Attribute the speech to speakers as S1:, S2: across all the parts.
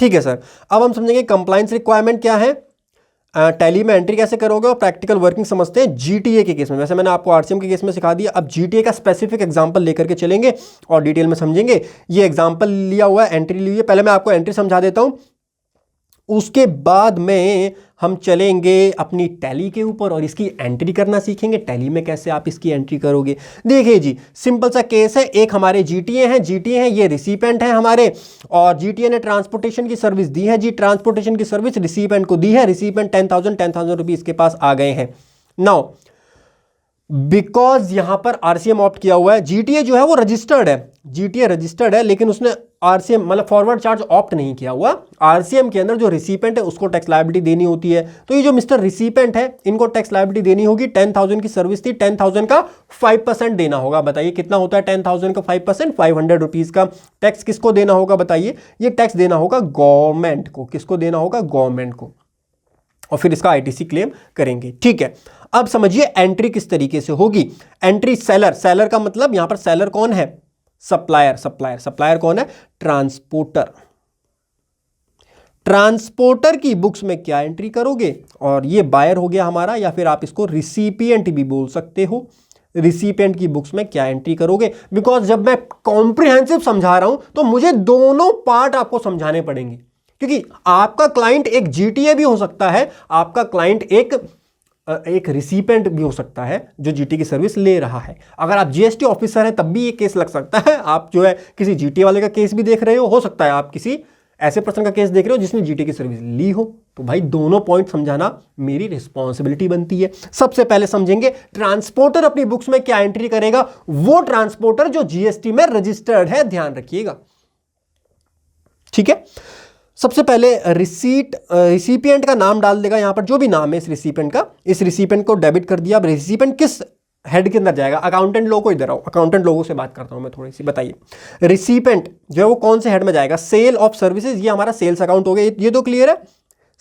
S1: ठीक है सर। अब हम समझेंगे कंप्लायंस रिक्वायरमेंट क्या है, टैली में एंट्री कैसे करोगे, और प्रैक्टिकल वर्किंग समझते हैं जीटीए के केस में। वैसे मैंने आपको आरसीएम के केस में सिखा दिया, अब जीटीए का स्पेसिफिक एग्जांपल लेकर के चलेंगे और डिटेल में समझेंगे। ये एग्जांपल लिया हुआ है, एंट्री ली है, पहले मैं आपको एंट्री समझा देता हूं, उसके बाद में हम चलेंगे अपनी टैली के ऊपर और इसकी एंट्री करना सीखेंगे। टैली में कैसे आप इसकी एंट्री करोगे। देखिए जी, सिंपल सा केस है, एक हमारे जीटीए हैं, ये रिसिपेंट है हमारे, और जीटीए ने ट्रांसपोर्टेशन की सर्विस दी है जी, ट्रांसपोर्टेशन की सर्विस रिसिपेंट को दी है, रिसिपेंट 10,000 रुपीज के पास आ गए हैं। नाउ बिकॉज यहां पर आरसीएम ऑप्ट किया हुआ है, जीटीए जो है वो रजिस्टर्ड है, जीटीए रजिस्टर्ड है, लेकिन उसने आरसीएम मतलब फॉरवर्ड चार्ज ऑप्ट नहीं किया हुआ। आरसीएम के अंदर जो रिसिपेंट है उसको टैक्स लायबिलिटी देनी होती है, तो ये जो मिस्टर रिसिपेंट है इनको टैक्स लायबिलिटी देनी होगी। 10,000 की सर्विस थी, 10,000 का 5% देना होगा। बताइए कितना होता है 10,000 का 5%, 500 रुपीज का टैक्स किसको देना होगा बताइए, ये टैक्स देना होगा गवर्नमेंट को। किसको देना होगा, गवर्नमेंट को, और फिर इसका आईटीसी क्लेम करेंगे। ठीक है, अब समझिए एंट्री किस तरीके से होगी। एंट्री सेलर, सेलर का मतलब यहां पर सेलर कौन है, सप्लायर, सप्लायर कौन है, ट्रांसपोर्टर। ट्रांसपोर्टर की बुक्स में क्या एंट्री करोगे, और ये बायर हो गया हमारा, या फिर आप इसको रिसिपिएंट भी बोल सकते हो। रिसिपिएंट की बुक्स में क्या एंट्री करोगे, बिकॉज जब मैं कॉम्प्रिहेंसिव समझा रहा हूं तो मुझे दोनों पार्ट आपको समझाने पड़ेंगे, क्योंकि आपका क्लाइंट एक जीटीए भी हो सकता है, आपका क्लाइंट एक रिसिपेंट भी हो सकता है जो जीटी की सर्विस ले रहा है। अगर आप जीएसटी ऑफिसर हैं तब भी ये केस लग सकता है। आप जो है किसी जीटी वाले का केस भी देख रहे हो सकता है आप किसी ऐसे पर्सन का केस देख रहे हो जिसने जीटी की सर्विस ली हो। तो भाई दोनों पॉइंट समझाना मेरी रिस्पॉन्सिबिलिटी बनती है। सबसे पहले समझेंगे ट्रांसपोर्टर अपनी बुक्स में क्या एंट्री करेगा, वो ट्रांसपोर्टर जो जीएसटी में रजिस्टर्ड है, ध्यान रखिएगा। ठीक है, सबसे पहले रिसिपिएंट का नाम डाल देगा, यहां पर जो भी नाम है इस रिसिपिएंट का, इस रिसिपिएंट को डेबिट कर दिया। अब रिसिपिएंट किस हेड के अंदर जाएगा, अकाउंटेंट लोगों को, इधर आओ, अकाउंटेंट लोगों से बात करता हूं मैं थोड़ी सी, बताइए रिसिपिएंट जो है वो कौन से हेड में जाएगा, सेल ऑफ सर्विसेज, ये हमारा सेल्स अकाउंट हो गया, ये तो क्लियर है।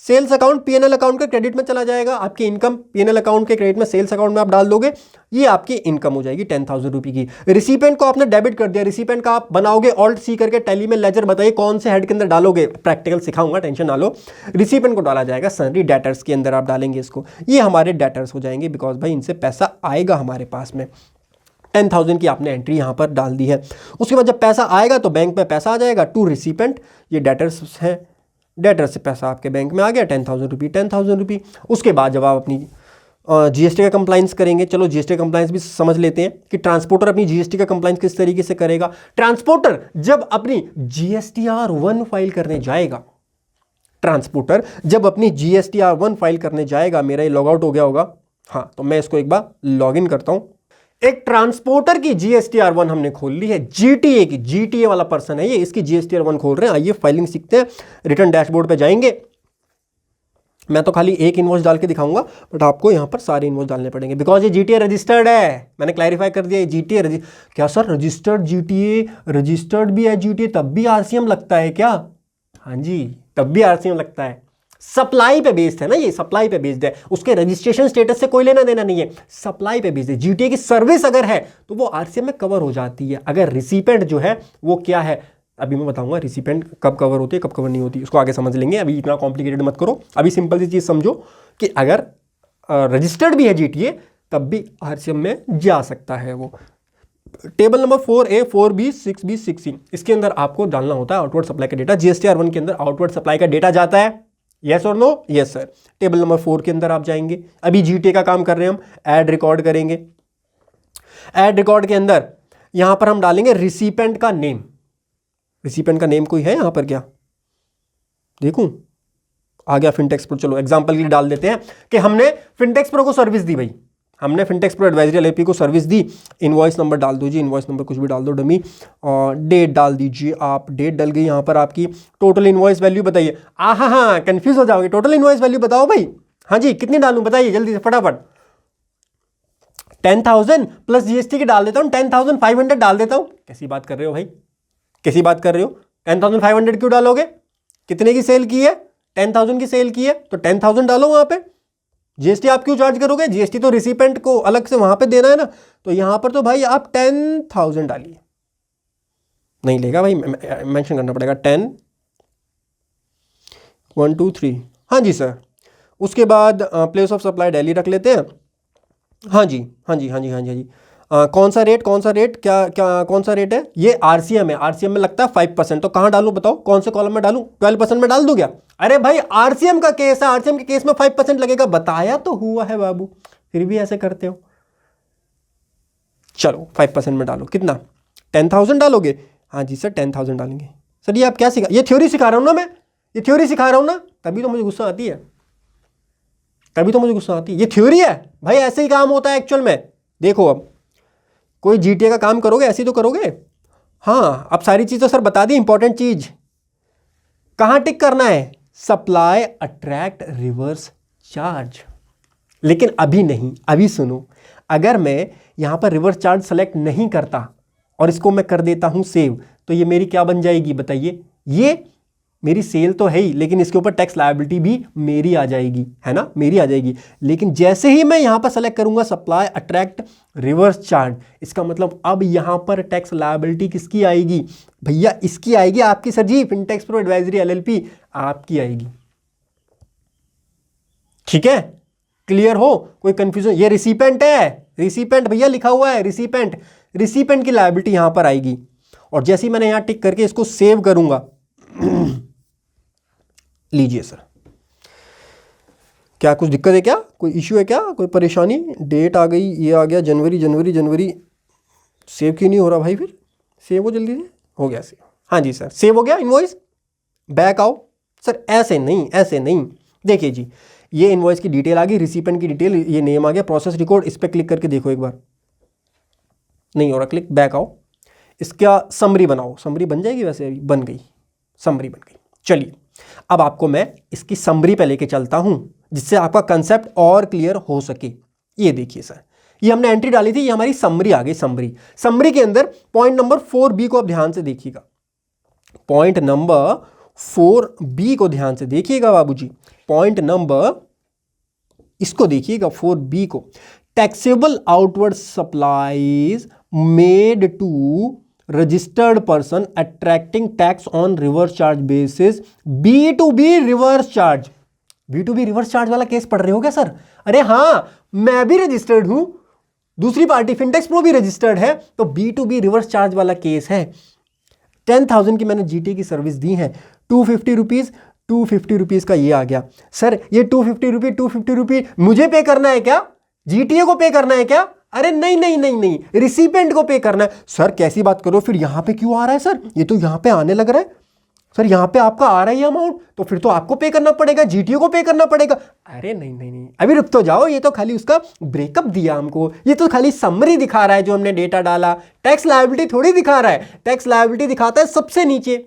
S1: सेल्स अकाउंट पीएनएल अकाउंट के क्रेडिट में चला जाएगा, आपकी इनकम पीएनएल अकाउंट के क्रेडिट में सेल्स अकाउंट में आप डाल दोगे, ये आपकी इनकम हो जाएगी 10,000 रुपये की। रिसिपेंट को आपने डेबिट कर दिया, रिसिपेंट का आप बनाओगे ऑल्ट सी करके टैली में लेजर, बताइए कौन से हेड के अंदर डालोगे, प्रैक्टिकल सिखाऊंगा, टेंशन ना लो। रिसिपेंट को डाला जाएगा सनरी डेटर्स के अंदर, आप डालेंगे इसको, ये हमारे डेटर्स हो जाएंगे, बिकॉज भाई इनसे पैसा आएगा हमारे पास में। 10,000 की आपने एंट्री यहां पर डाल दी है। उसके बाद जब पैसा आएगा तो बैंक में पैसा आ जाएगा टू रिसिपेंट, ये डेटर्स है, डेटर से पैसा आपके बैंक में आ गया 10,000 रुपये, 10,000 रुपये। उसके बाद जब आप अपनी जीएसटी का कंप्लाइंस करेंगे, चलो जीएसटी का कंप्लाइंस भी समझ लेते हैं कि ट्रांसपोर्टर अपनी जीएसटी का कंप्लाइंस किस तरीके से करेगा। ट्रांसपोर्टर जब अपनी GSTR-1 फाइल करने जाएगा, ट्रांसपोर्टर जब अपनी GSTR-1 फाइल करने जाएगा, मेरा ये लॉग आउट हो गया होगा, हाँ तो मैं इसको एक बार लॉग इन करता हूं। एक ट्रांसपोर्टर की GSTR-1 हमने खोल ली है, जीटीए की, जीटीए वाला पर्सन है ये, इसकी GSTR-1 खोल रहे हैं। आइए फाइलिंग सीखते हैं, रिटर्न डैशबोर्ड पे जाएंगे। मैं तो खाली एक इनवॉइस डाल के दिखाऊंगा, बट आपको यहां पर सारे इनवॉइस डालने पड़ेंगे, बिकॉज ये जीटीए रजिस्टर्ड है। मैंने क्लैरिफाई कर दिया, ये जीटीए क्या सर, रजिस्टर्ड जीटीए, रजिस्टर्ड भी है जीटीए तब भी आरसीएम लगता है क्या? हाँ जी, तब भी आरसीएम लगता है। सप्लाई पे बेस्ड है ना, ये सप्लाई पे बेस्ड है, उसके रजिस्ट्रेशन स्टेटस से कोई लेना देना नहीं है, सप्लाई पे बेस्ड है। जीटीए की सर्विस अगर है तो वो आरसीएम में कवर हो जाती है। अगर रिसिपेंट जो है वो क्या है, अभी मैं बताऊंगा रिसिपेंट कब कवर होती है कब कवर नहीं होती, उसको आगे समझ लेंगे, अभी इतना कॉम्प्लिकेटेड मत करो। अभी सिंपल सी चीज समझो कि अगर रजिस्टर्ड भी है जीटीए तब भी आरसीएम में जा सकता है वो। Table number 4A, 4B, 6B, 6C, इसके अंदर आपको डालना होता है आउटवर्ड सप्लाई का डेटा। GSTR-1 के अंदर आउटवर्ड सप्लाई का डेटा जाता है, यस और no? Yes sir. Table number 4 के अंदर आप जाएंगे, अभी जीटीए का काम कर रहे हैं हम, ऐड रिकॉर्ड करेंगे। ऐड रिकॉर्ड के अंदर यहां पर हम डालेंगे रिसिपेंट का नेम। रिसिपेंट का नेम कोई है यहां पर क्या, देखूं? आ गया फिनटेक्स प्रो। चलो एग्जांपल के लिए डाल देते हैं कि हमने फिनटेक्स प्रो को सर्विस दी, भाई हमने फिनटेक्स प्रो एडवाइजरी LLP को सर्विस दी। इनवॉइस नंबर डाल दो जी, इनवॉइस नंबर कुछ भी डाल दो डमी, और डेट डाल दीजिए आप, डेट डल गई। यहाँ पर आपकी टोटल इनवॉइस वैल्यू बताइए। हाँ कंफ्यूज हो जाओगे, टोटल इनवॉइस वैल्यू बताओ भाई। हाँ जी, कितनी डालूं बताइए जल्दी से फटाफट। 10,000 प्लस जीएसटी की डाल देता हूँ, 10,500 डाल देता हूँ। कैसी बात कर रहे हो भाई, कैसी बात कर रहे हो? 10,500 क्यों डालोगे? कितने की सेल की है? 10,000 की सेल की है तो 10,000 डालो वहां पे। जीएसटी आप क्यों चार्ज करोगे? जीएसटी तो रिसिपेंट को अलग से वहां पे देना है ना, तो यहां पर तो भाई आप 10,000 डालिए। नहीं लेगा भाई, मेंशन करना पड़ेगा 10 1 2 3, हाँ जी सर। उसके बाद प्लेस ऑफ सप्लाई दिल्ली रख लेते हैं। हाँ जी हाँ जी हाँ जी हाँ जी हाँ जी। कौन सा रेट क्या क्या कौन सा रेट है? ये आरसीएम है, आरसीएम में लगता है 5%। तो कहाँ डालूं बताओ, कौन से कॉलम में डालूं? 12% में डाल दूं क्या? अरे भाई आरसीएम का केस है, आरसीएम के केस में 5% लगेगा, बताया तो हुआ है बाबू, फिर भी ऐसे करते हो। चलो 5% में डालो, कितना? 10,000 डालोगे? हाँ जी सर 10,000 डालेंगे। सर ये आप क्या सिखा, ये थ्योरी सिखा रहा हूं ना मैं, ये थ्योरी सिखा रहा हूं ना, तभी तो मुझे गुस्सा आती है, तभी तो मुझे गुस्सा आती है। ये थ्योरी है भाई, ऐसे ही काम होता है एक्चुअल में। देखो अब कोई जीटीए का काम करोगे ऐसे ही तो करोगे। हाँ अब सारी चीज़ तो सर बता दी, इंपॉर्टेंट चीज कहाँ टिक करना है, सप्लाई अट्रैक्ट रिवर्स चार्ज। लेकिन अभी नहीं, अभी सुनो, अगर मैं यहां पर रिवर्स चार्ज सेलेक्ट नहीं करता और इसको मैं कर देता हूं सेव, तो ये मेरी क्या बन जाएगी बताइए? ये मेरी सेल तो है ही, लेकिन इसके ऊपर टैक्स लायबिलिटी भी मेरी आ जाएगी, है ना, मेरी आ जाएगी। लेकिन जैसे ही मैं यहां पर सेलेक्ट करूंगा सप्लाई अट्रैक्ट रिवर्स चार्ज, इसका मतलब अब यहां पर टैक्स लायबिलिटी किसकी आएगी भैया? इसकी आएगी, आपकी सर जी, फिनटेक्स प्रो एडवाइजरी एलएलपी आपकी आएगी। ठीक है, क्लियर हो? कोई कंफ्यूजन? ये रिसिपेंट है, रिसिपेंट भैया लिखा हुआ है, रिसिपेंट, रिसिपेंट की लायबिलिटी यहां पर आएगी। और जैसे ही मैंने यहां टिक करके इसको सेव करूंगा लीजिए सर, क्या कुछ दिक्कत है क्या, कोई इश्यू है क्या, कोई परेशानी? डेट आ गई, ये आ गया जनवरी जनवरी जनवरी, सेव क्यों नहीं हो रहा भाई? फिर सेव हो जल्दी से, हो गया सेव। हाँ जी सर सेव हो गया इनवॉइस, बैक आओ। सर ऐसे नहीं, ऐसे नहीं, देखिए जी, ये इनवॉइस की डिटेल आ गई, रिसिपेंट की डिटेल, ये नेम आ गया, प्रोसेस रिकॉर्ड, इस पर क्लिक करके देखो एक बार, नहीं हो रहा क्लिक, बैक आओ। इसका समरी बनाओ, समरी बन जाएगी, वैसे अभी बन गई, समरी बन गई। चलिए अब आपको मैं इसकी समरी पे लेके चलता हूं, जिससे आपका कंसेप्ट और क्लियर हो सके। ये देखिए सर, ये हमने एंट्री डाली थी, ये हमारी समरी आ गई। समरी, समरी के अंदर पॉइंट नंबर 4B को आप ध्यान से देखिएगा, पॉइंट नंबर 4B को ध्यान से देखिएगा बाबूजी, पॉइंट नंबर, इसको देखिएगा 4B को, taxable outward supplies made to registered person attracting tax on reverse charge basis, B2B reverse charge. B2B reverse charge वाला केस पढ़ रहे हो क्या सर? अरे हाँ, मैं भी रजिस्टर्ड हूं, दूसरी पार्टी फिनटेक्स प्रो भी रजिस्टर्ड है, तो B2B रिवर्स चार्ज वाला केस है। 10,000 की मैंने जीटी की सर्विस दी है, 250 रुपीज, 250 रुपीज का ये आ गया। सर ये 250 रुपीज मुझे पे करना है क्या? जीटीए को पे करना है क्या? अरे नहीं नहीं नहीं नहीं, रिसिपेंट को पे करना है। सर कैसी बात करो, फिर यहां पे क्यों आ रहा है सर? ये तो यहां पे आने लग रहा है सर, यहां पे आपका आ रहा है अमाउंट, तो फिर तो आपको पे करना पड़ेगा, जीटीओ को पे करना पड़ेगा। अरे नहीं नहीं नहीं, अभी रुक तो जाओ, ये तो खाली उसका ब्रेकअप दिया हमको, ये तो खाली समरी दिखा रहा है जो हमने डेटा डाला, टैक्स लायबिलिटी थोड़ी दिखा रहा है। टैक्स लायबिलिटी दिखाता है सबसे नीचे।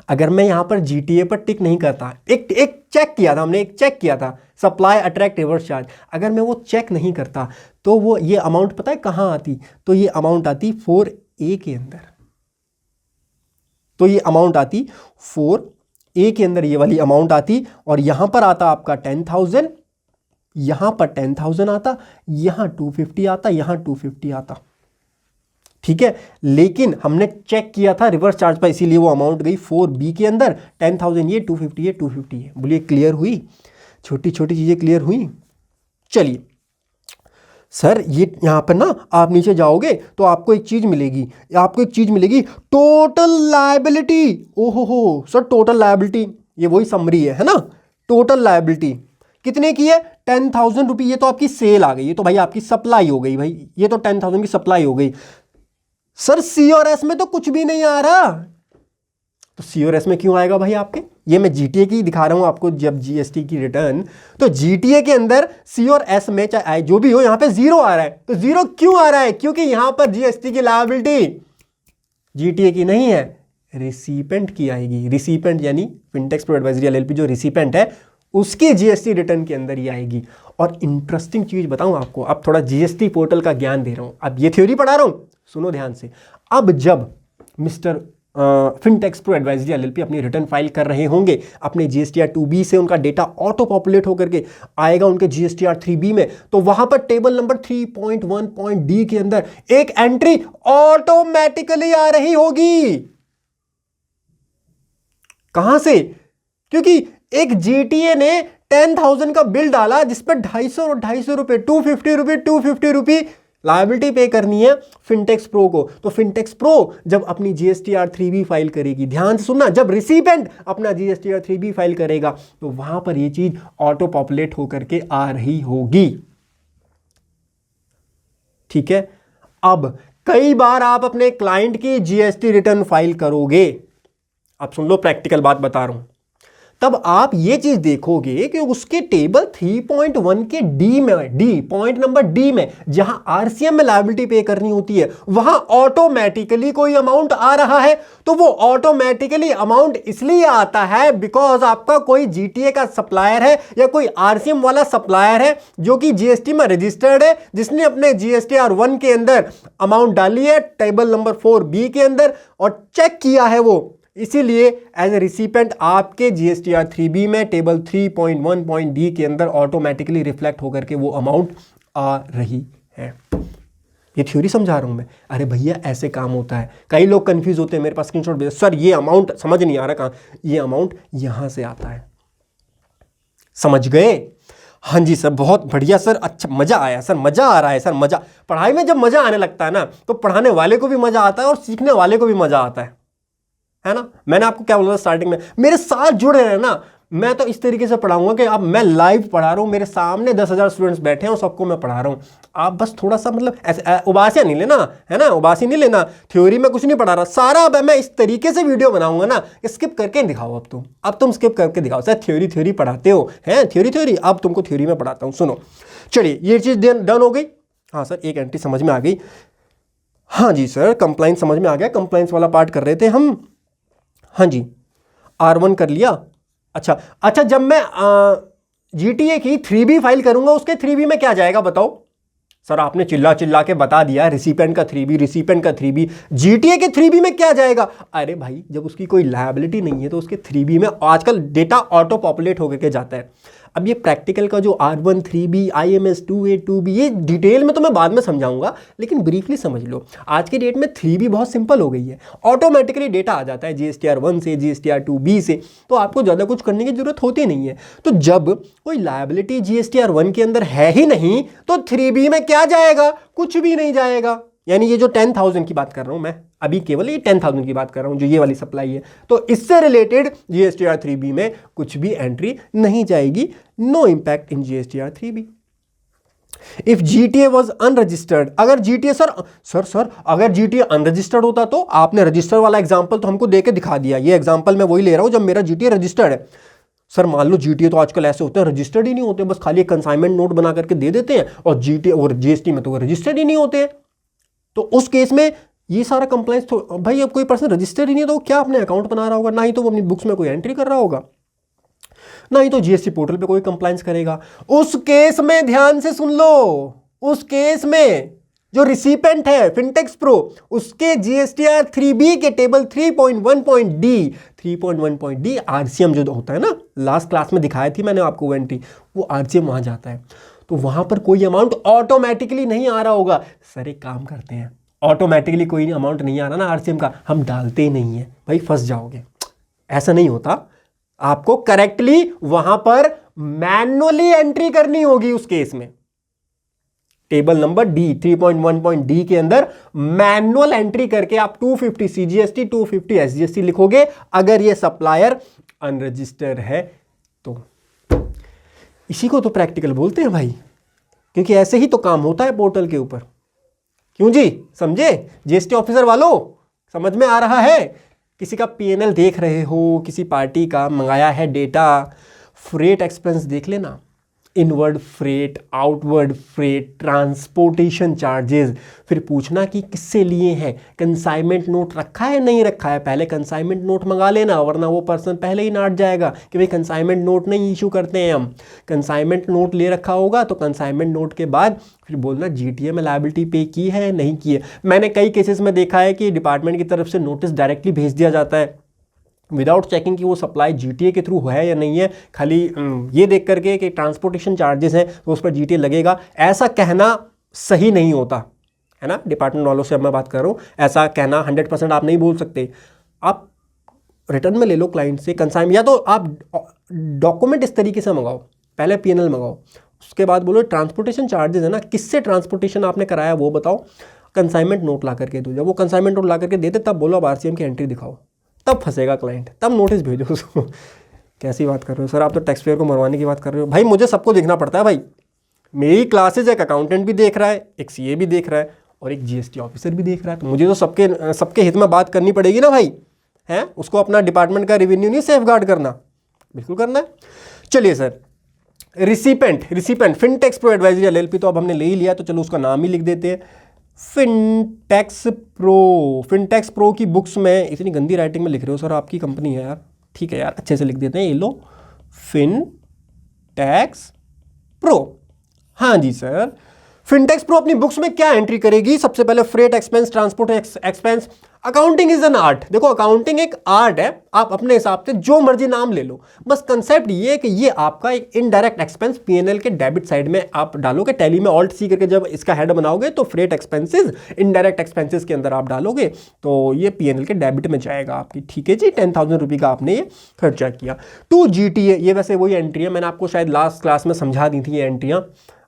S1: अगर मैं यहां पर जीटीए पर टिक नहीं करता, एक चेक किया था हमने, एक चेक किया था सप्लाई अट्रैक्ट रिवर्स चार्ज, अगर मैं वो चेक नहीं करता तो वो ये अमाउंट पता है कहां आती? तो ये अमाउंट आती 4A के अंदर, तो ये अमाउंट आती 4A के अंदर, ये वाली अमाउंट आती, और यहां पर आता आपका 10,000, यहां पर 10,000 आता, यहां 250 आता, यहां 250 आता। ठीक है, लेकिन हमने चेक किया था रिवर्स चार्ज पर, इसीलिए वो अमाउंट गई 4B के अंदर, 10,000 ये, 250 ये, 250 ये। बोलिए क्लियर हुई? छोटी छोटी चीजें क्लियर हुई? चलिए सर, ये यहां पर ना आप नीचे जाओगे तो आपको एक चीज मिलेगी, आपको एक चीज मिलेगी, टोटल लायबिलिटी। ओहो हो सर, टोटल लायबिलिटी, ये वही समरी है ना? टोटल लायबिलिटी कितने की है? 10,000 रुपये। ये तो आपकी सेल आ गई, ये तो भाई आपकी सप्लाई हो गई भाई, ये तो 10,000 की सप्लाई हो गई। सर सी और एस में तो कुछ भी नहीं आ रहा, तो सी और एस में क्यों आएगा भाई आपके? ये मैं जीटीए की दिखा रहा हूं आपको, जब जीएसटी की रिटर्न, तो जीटीए के अंदर सी और एस में चाहे जो भी हो, यहां पे जीरो आ रहा है। तो जीरो क्यों आ रहा है? क्योंकि यहां पर जीएसटी की लायबिलिटी जीटीए की नहीं है, रिसिपेंट की आएगी। रिसिपेंट यानी फिनटेक्स प्रो एडवाइजरी एलएलपी जो रिसिपेंट है, उसकी जीएसटी रिटर्न के अंदर ही आएगी। और इंटरेस्टिंग चीज बताऊं आपको, अब थोड़ा जीएसटी पोर्टल का ज्ञान दे रहा हूं, अब ये थ्योरी पढ़ा रहा हूं, सुनो ध्यान से। अब जब मिस्टर फिनटेक्स प्रो एडवाइजरी एलएलपी अपनी रिटर्न फाइल कर रहे होंगे, अपने जीएसटीआर 2B से उनका डेटा ऑटो पॉपुलेट होकर के आएगा उनके जीएसटीआर 3B में, तो वहां पर टेबल नंबर 3.1.D के अंदर एक एंट्री ऑटोमेटिकली आ रही होगी। कहां से? क्योंकि एक जीटीए ने 10,000 का बिल डाला जिसपे 250 रुपए 250 रुपए लायबिलिटी पे करनी है फिनटेक्स प्रो को। तो फिनटेक्स प्रो जब अपनी जीएसटीआर 3B फाइल करेगी, ध्यान से सुनना, जब रिसिपेंट अपना जीएसटीआर 3B फाइल करेगा तो वहां पर ये चीज ऑटो पॉपुलेट होकर के आ रही होगी। ठीक है। अब कई बार आप अपने क्लाइंट की जीएसटी रिटर्न फाइल करोगे, अब सुन लो प्रैक्टिकल बात बता रहा हूं, तब आप ये चीज देखोगे कि उसके टेबल 3.1 के डी में, डी पॉइंट नंबर डी में, जहां आरसीएम में लायबिलिटी पे करनी होती है, वहां ऑटोमेटिकली कोई अमाउंट आ रहा है। तो वो ऑटोमेटिकली अमाउंट इसलिए आता है बिकॉज आपका कोई जीटीए का सप्लायर है या कोई आरसीएम वाला सप्लायर है जो कि जीएसटी में रजिस्टर्ड है, जिसने अपने जीएसटीआर 1 के अंदर अमाउंट डाली है टेबल नंबर 4B के अंदर और चेक किया है वो, इसीलिए एज ए रिसिपेंट आपके जीएसटीआर 3B में टेबल 3.1.D के अंदर ऑटोमेटिकली रिफ्लेक्ट होकर के वो अमाउंट आ रही है। ये थ्योरी समझा रहा हूं मैं। अरे भैया ऐसे काम होता है। कई लोग कंफ्यूज होते हैं, मेरे पास स्क्रीनशॉट भेज, सर ये अमाउंट समझ नहीं आ रहा कहां, ये अमाउंट यहां से आता है। समझ गए? हाँ जी सर, बहुत बढ़िया सर, अच्छा मजा आया सर, मजा आ रहा है सर, मजा। पढ़ाई में जब मजा आने लगता है ना तो पढ़ाने वाले को भी मजा आता है और सीखने वाले को भी मजा आता है ना। मैंने आपको क्या बोला स्टार्टिंग में, मेरे साथ जुड़े रहे ना, मैं तो इस तरीके से पढ़ाऊंगा कि अब मैं लाइव पढ़ा रहा हूं, मेरे सामने 10,000 स्टूडेंट्स बैठे हैं और सबको मैं पढ़ा रहा हूं। आप बस थोड़ा सा मतलब ऐसे उबासिया नहीं लेना, है ना, उबासी नहीं लेना, थ्योरी में कुछ नहीं पढ़ा रहा सारा। अब मैं इस तरीके से वीडियो बनाऊंगा ना, स्किप करके दिखाओ। अब तुम स्किप करके दिखाओ। सर थ्योरी पढ़ाते हो, है थ्योरी, अब तुमको थ्योरी में पढ़ाता हूं। सुनो, चलिए ये चीज डन हो गई। हाँ सर, एक एंट्री समझ में आ गई। हाँ जी सर, कंप्लाइंस समझ में आ गया, कंप्लाइंस वाला पार्ट कर रहे थे हम। हाँ जी, R1 कर लिया। अच्छा, जब मैं जीटीए की 3B फाइल करूंगा, उसके 3B में क्या जाएगा बताओ? सर आपने चिल्ला के बता दिया, रिसिपेंट का 3B, जीटीए के 3B में क्या जाएगा? अरे भाई, जब उसकी कोई लायबिलिटी नहीं है तो उसके 3B में आजकल डेटा ऑटो पॉपुलेट होकर के जाता है। अब ये प्रैक्टिकल का जो R1, 3B, IMS 2A, 2B, ये डिटेल में तो मैं बाद में समझाऊंगा, लेकिन ब्रीफली समझ लो। आज की डेट में 3B बहुत सिंपल हो गई है, ऑटोमेटिकली डेटा आ जाता है जीएसटीआर 1 से, जीएसटीआर 2B से, तो आपको ज़्यादा कुछ करने की जरूरत होती नहीं है। तो जब कोई लायबिलिटी जीएसटीआर 1 के अंदर है ही नहीं तो 3B में क्या जाएगा? कुछ भी नहीं जाएगा। यानी ये जो 10,000 की बात कर रहा हूं मैं अभी, केवल ये 10,000 की बात कर रहा हूं जो ये वाली सप्लाई है, तो इससे रिलेटेड जीएसटीआर 3B में कुछ भी एंट्री नहीं जाएगी। No impact in GSTR 3B। If GTA was unregistered, अगर जीटीए सर अगर जीटीए अनरजिस्टर्ड होता तो आपने रजिस्टर वाला एग्जाम्पल तो हमको देके दिखा दिया। ये एग्जाम्पल मैं वही ले रहा हूं जब मेरा जीटीए रजिस्टर्ड है। सर मान लो जीटीए तो आजकल ऐसे होते हैं रजिस्टर्ड ही नहीं होते, बस खाली कंसाइनमेंट नोट बना करके दे देते हैं, और जीटीए और जीएसटी में तो वो रजिस्टर्ड ही नहीं होते। तो उस केस में ये सारा कंप्लायंस तो भाई, अब कोई पर्सन रजिस्टर्ड ही नहीं है तो क्या अपने अकाउंट बना रहा होगा, ना ही तो वो अपनी बुक्स में कोई एंट्री कर रहा होगा, ना ही तो जीएसटी पोर्टल पे कोई कंप्लायंस करेगा। उस केस में ध्यान से सुन लो, उस केस में जो रिसिपेंट है फिनटेक्स प्रो, उसके जीएसटीआर 3B के टेबल 3.1.D आरसीएम जो होता है ना, लास्ट क्लास में दिखाई थी मैंने आपको वो एंट्री, वो आरसीएम वहां जाता है। तो वहां पर कोई अमाउंट ऑटोमेटिकली नहीं आ रहा होगा। सर एक काम करते हैं, ऑटोमेटिकली कोई अमाउंट नहीं आ रहा ना आरसीएम का, हम डालते ही नहीं है भाई, फंस जाओगे। ऐसा नहीं होता, आपको करेक्टली वहां पर मैन्युअली एंट्री करनी होगी। उस केस में टेबल नंबर D 3.1.D के अंदर मैनुअल एंट्री करके आप 250 CGST 250 SGST लिखोगे, अगर ये सप्लायर अनरजिस्टर्ड है तो। इसी को तो प्रैक्टिकल बोलते हैं भाई, क्योंकि ऐसे ही तो काम होता है पोर्टल के ऊपर। क्यों जी, समझे? जीएसटी ऑफिसर वालों, समझ में आ रहा है? किसी का पीएनएल देख रहे हो, किसी पार्टी का मंगाया है डेटा, फ्रेट एक्सपेंस देख लेना, inward freight, outward freight, transportation charges, फिर पूछना कि किससे लिए हैं, कंसाइनमेंट नोट रखा है नहीं रखा है, पहले कंसाइनमेंट नोट मंगा लेना, वरना वो पर्सन पहले ही नाट जाएगा कि भाई कंसाइनमेंट नोट नहीं इशू करते हैं हम। कंसाइनमेंट नोट ले रखा होगा तो कंसाइनमेंट नोट के बाद फिर बोलना जीटीए में लायबिलिटी पे की है नहीं की है। मैंने कई केसेस में देखा है कि डिपार्टमेंट की तरफ से नोटिस डायरेक्टली भेज दिया जाता है विदाउट चेकिंग कि वो सप्लाई जीटीए के थ्रू है या नहीं है, खाली ये देख करके कि ट्रांसपोर्टेशन चार्जेस हैं तो उस पर जीटीए लगेगा। ऐसा कहना सही नहीं होता है ना, डिपार्टमेंट वालों से अब मैं बात कर रहा हूँ। ऐसा कहना 100% आप नहीं बोल सकते। आप रिटर्न में ले लो क्लाइंट से कंसाइन, या तो आप डॉक्यूमेंट इस तरीके से मंगाओ, पहले पीएनएल मंगाओ, उसके बाद बोलो ट्रांसपोर्टेशन चार्जेस है ना, किससे ट्रांसपोर्टेशन आपने कराया वो बताओ, कंसाइनमेंट नोट ला करके दो। जब वो कंसाइनमेंट नोट ला करके देते तब बोलो अब आरसीएम की एंट्री दिखाओ, तब फंसेगा क्लाइंट, तब नोटिस भेजो उसको। कैसी बात कर रहे हो सर, आप तो टैक्स पेयर को मरवाने की बात कर रहे हो। भाई मुझे सबको देखना पड़ता है भाई, मेरी क्लासेज एक अकाउंटेंट भी देख रहा है, एक सीए भी देख रहा है और एक जीएसटी ऑफिसर भी देख रहा है, तो मुझे तो सबके हित में बात करनी पड़ेगी ना भाई, है उसको अपना डिपार्टमेंट का रेवेन्यू नहीं सेफ गार्ड करना, बिल्कुल करना है। चलिए sir, recipient फिनटेक्स pro advisory LLP तो अब हमने ले ही लिया, तो चलो उसका नाम ही लिख देते हैं फिनटेक्स प्रो की बुक्स में इतनी गंदी राइटिंग में लिख रहे हो सर, आपकी कंपनी है यार, ठीक है यार अच्छे से लिख देते हैं, ये लो फिनटेक्स प्रो। हाँ जी सर, फिनटेक्स प्रो अपनी बुक्स में क्या एंट्री करेगी, सबसे पहले freight expense, transport expense. Accounting is an art, देखो अकाउंटिंग एक आर्ट है, आप अपने हिसाब से जो मर्जी नाम ले लो, बस कंसेप्ट ये है कि ये आपका एक इनडायरेक्ट एक्सपेंस पीएनएल के डेबिट साइड में आप डालोगे, टैली में ऑल्ट सी करके जब इसका हेड बनाओगे तो फ्रेट एक्सपेंसेस इनडायरेक्ट एक्सपेंसेस के अंदर आप डालोगे तो ये पीएनएल के डेबिट में जाएगा आपकी, ठीक है जी। 10,000 रुपये का आपने ये खर्चा किया। टू जीटीए, ये वैसे वही एंट्री है, मैंने आपको शायद लास्ट क्लास में समझा दी थी ये एंट्रियाँ,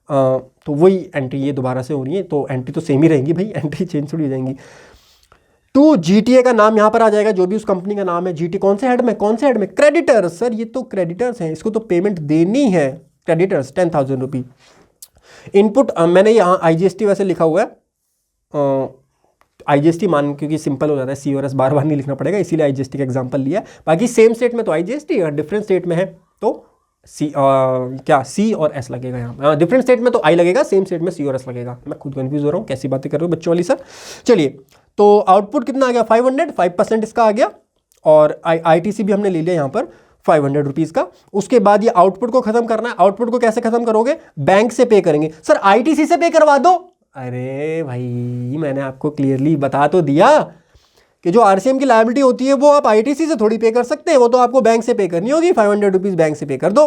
S1: तो वही एंट्री ये दोबारा से हो रही है, तो एंट्री तो सेम ही रहेंगी भाई, एंट्री चेंज थोड़ी हो जाएंगी। तो जीटीए का नाम यहाँ पर आ जाएगा, जो भी उस कंपनी का नाम है। जीटी कौन से हेड में, क्रेडिटर्स सर, ये तो क्रेडिटर्स हैं, इसको तो पेमेंट देनी है, क्रेडिटर्स 10,000 रुपये। इनपुट मैंने यहाँ आईजीएसटी वैसे लिखा हुआ है, आईजीएसटी मान, क्योंकि सिंपल हो जाता है, सी और एस बार बार नहीं लिखना पड़ेगा, इसीलिए आईजीएसटी का एग्जाम्पल लिया। बाकी सेम स्टेट में तो आईजीएसटी और डिफरेंट स्टेट में है तो सी और एस लगेगा यहाँ, डिफरेंट स्टेट में तो आई लगेगा, सेम स्टेट में सी और एस लगेगा। मैं खुद कंफ्यूज हो रहा हूँ, कैसी बातें कर रहे हो बच्चों वाली सर। चलिए, तो आउटपुट कितना आ गया 500, 5% इसका आ गया, और आईटीसी भी हमने ले लिया यहाँ पर 500 रुपीज़ का। उसके बाद ये आउटपुट को खत्म करना है, आउटपुट को कैसे खत्म करोगे, बैंक से पे करेंगे। सर आईटीसी से पे करवा दो, अरे भाई मैंने आपको क्लियरली बता तो दिया कि जो आरसीएम की लायबिलिटी होती है वो आप आईटीसी से थोड़ी पे कर सकते हैं, वो तो आपको बैंक से पे करनी होगी, 500 रुपीज़ बैंक से पे कर दो।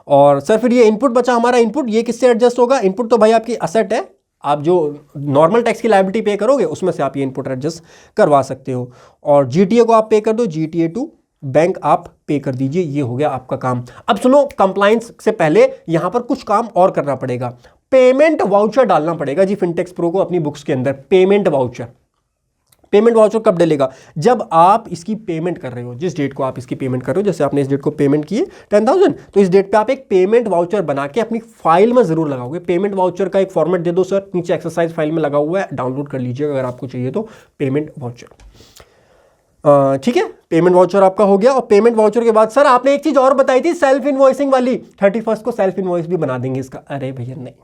S1: और सर फिर ये इनपुट बचा हमारा, इनपुट ये किससे एडजस्ट होगा, इनपुट तो भाई आपकी असेट है, आप जो नॉर्मल टैक्स की लायबिलिटी पे करोगे उसमें से आप ये इनपुट एडजस्ट करवा सकते हो। और जीटीए को आप पे कर दो, जीटीए टू बैंक आप पे कर दीजिए, ये हो गया आपका काम। अब सुनो, कंप्लायंस से पहले यहां पर कुछ काम और करना पड़ेगा, पेमेंट वाउचर डालना पड़ेगा जी फिनटेक्स प्रो को अपनी बुक्स के अंदर। पेमेंट वाउचर कब डलेगा, जब आप इसकी पेमेंट कर रहे हो, जिस डेट को आप इसकी पेमेंट कर रहे हो, जैसे आपने इस डेट को पेमेंट किए 10,000, तो इस डेट पे आप एक पेमेंट वाउचर बना के अपनी फाइल में जरूर लगाओगे। पेमेंट वाउचर का एक फॉर्मेट दे दो सर, नीचे एक्सरसाइज फाइल में लगा हुआ है, डाउनलोड कर लीजिएगा अगर आपको चाहिए तो, पेमेंट वाउचर। ठीक है, पेमेंट वाउचर आपका हो गया। और पेमेंट वाउचर के बाद सर आपने एक चीज और बताई थी, सेल्फ इनवॉइसिंग वाली, 31 को सेल्फ इनवॉइस भी बना देंगे इसका। अरे भैया नहीं,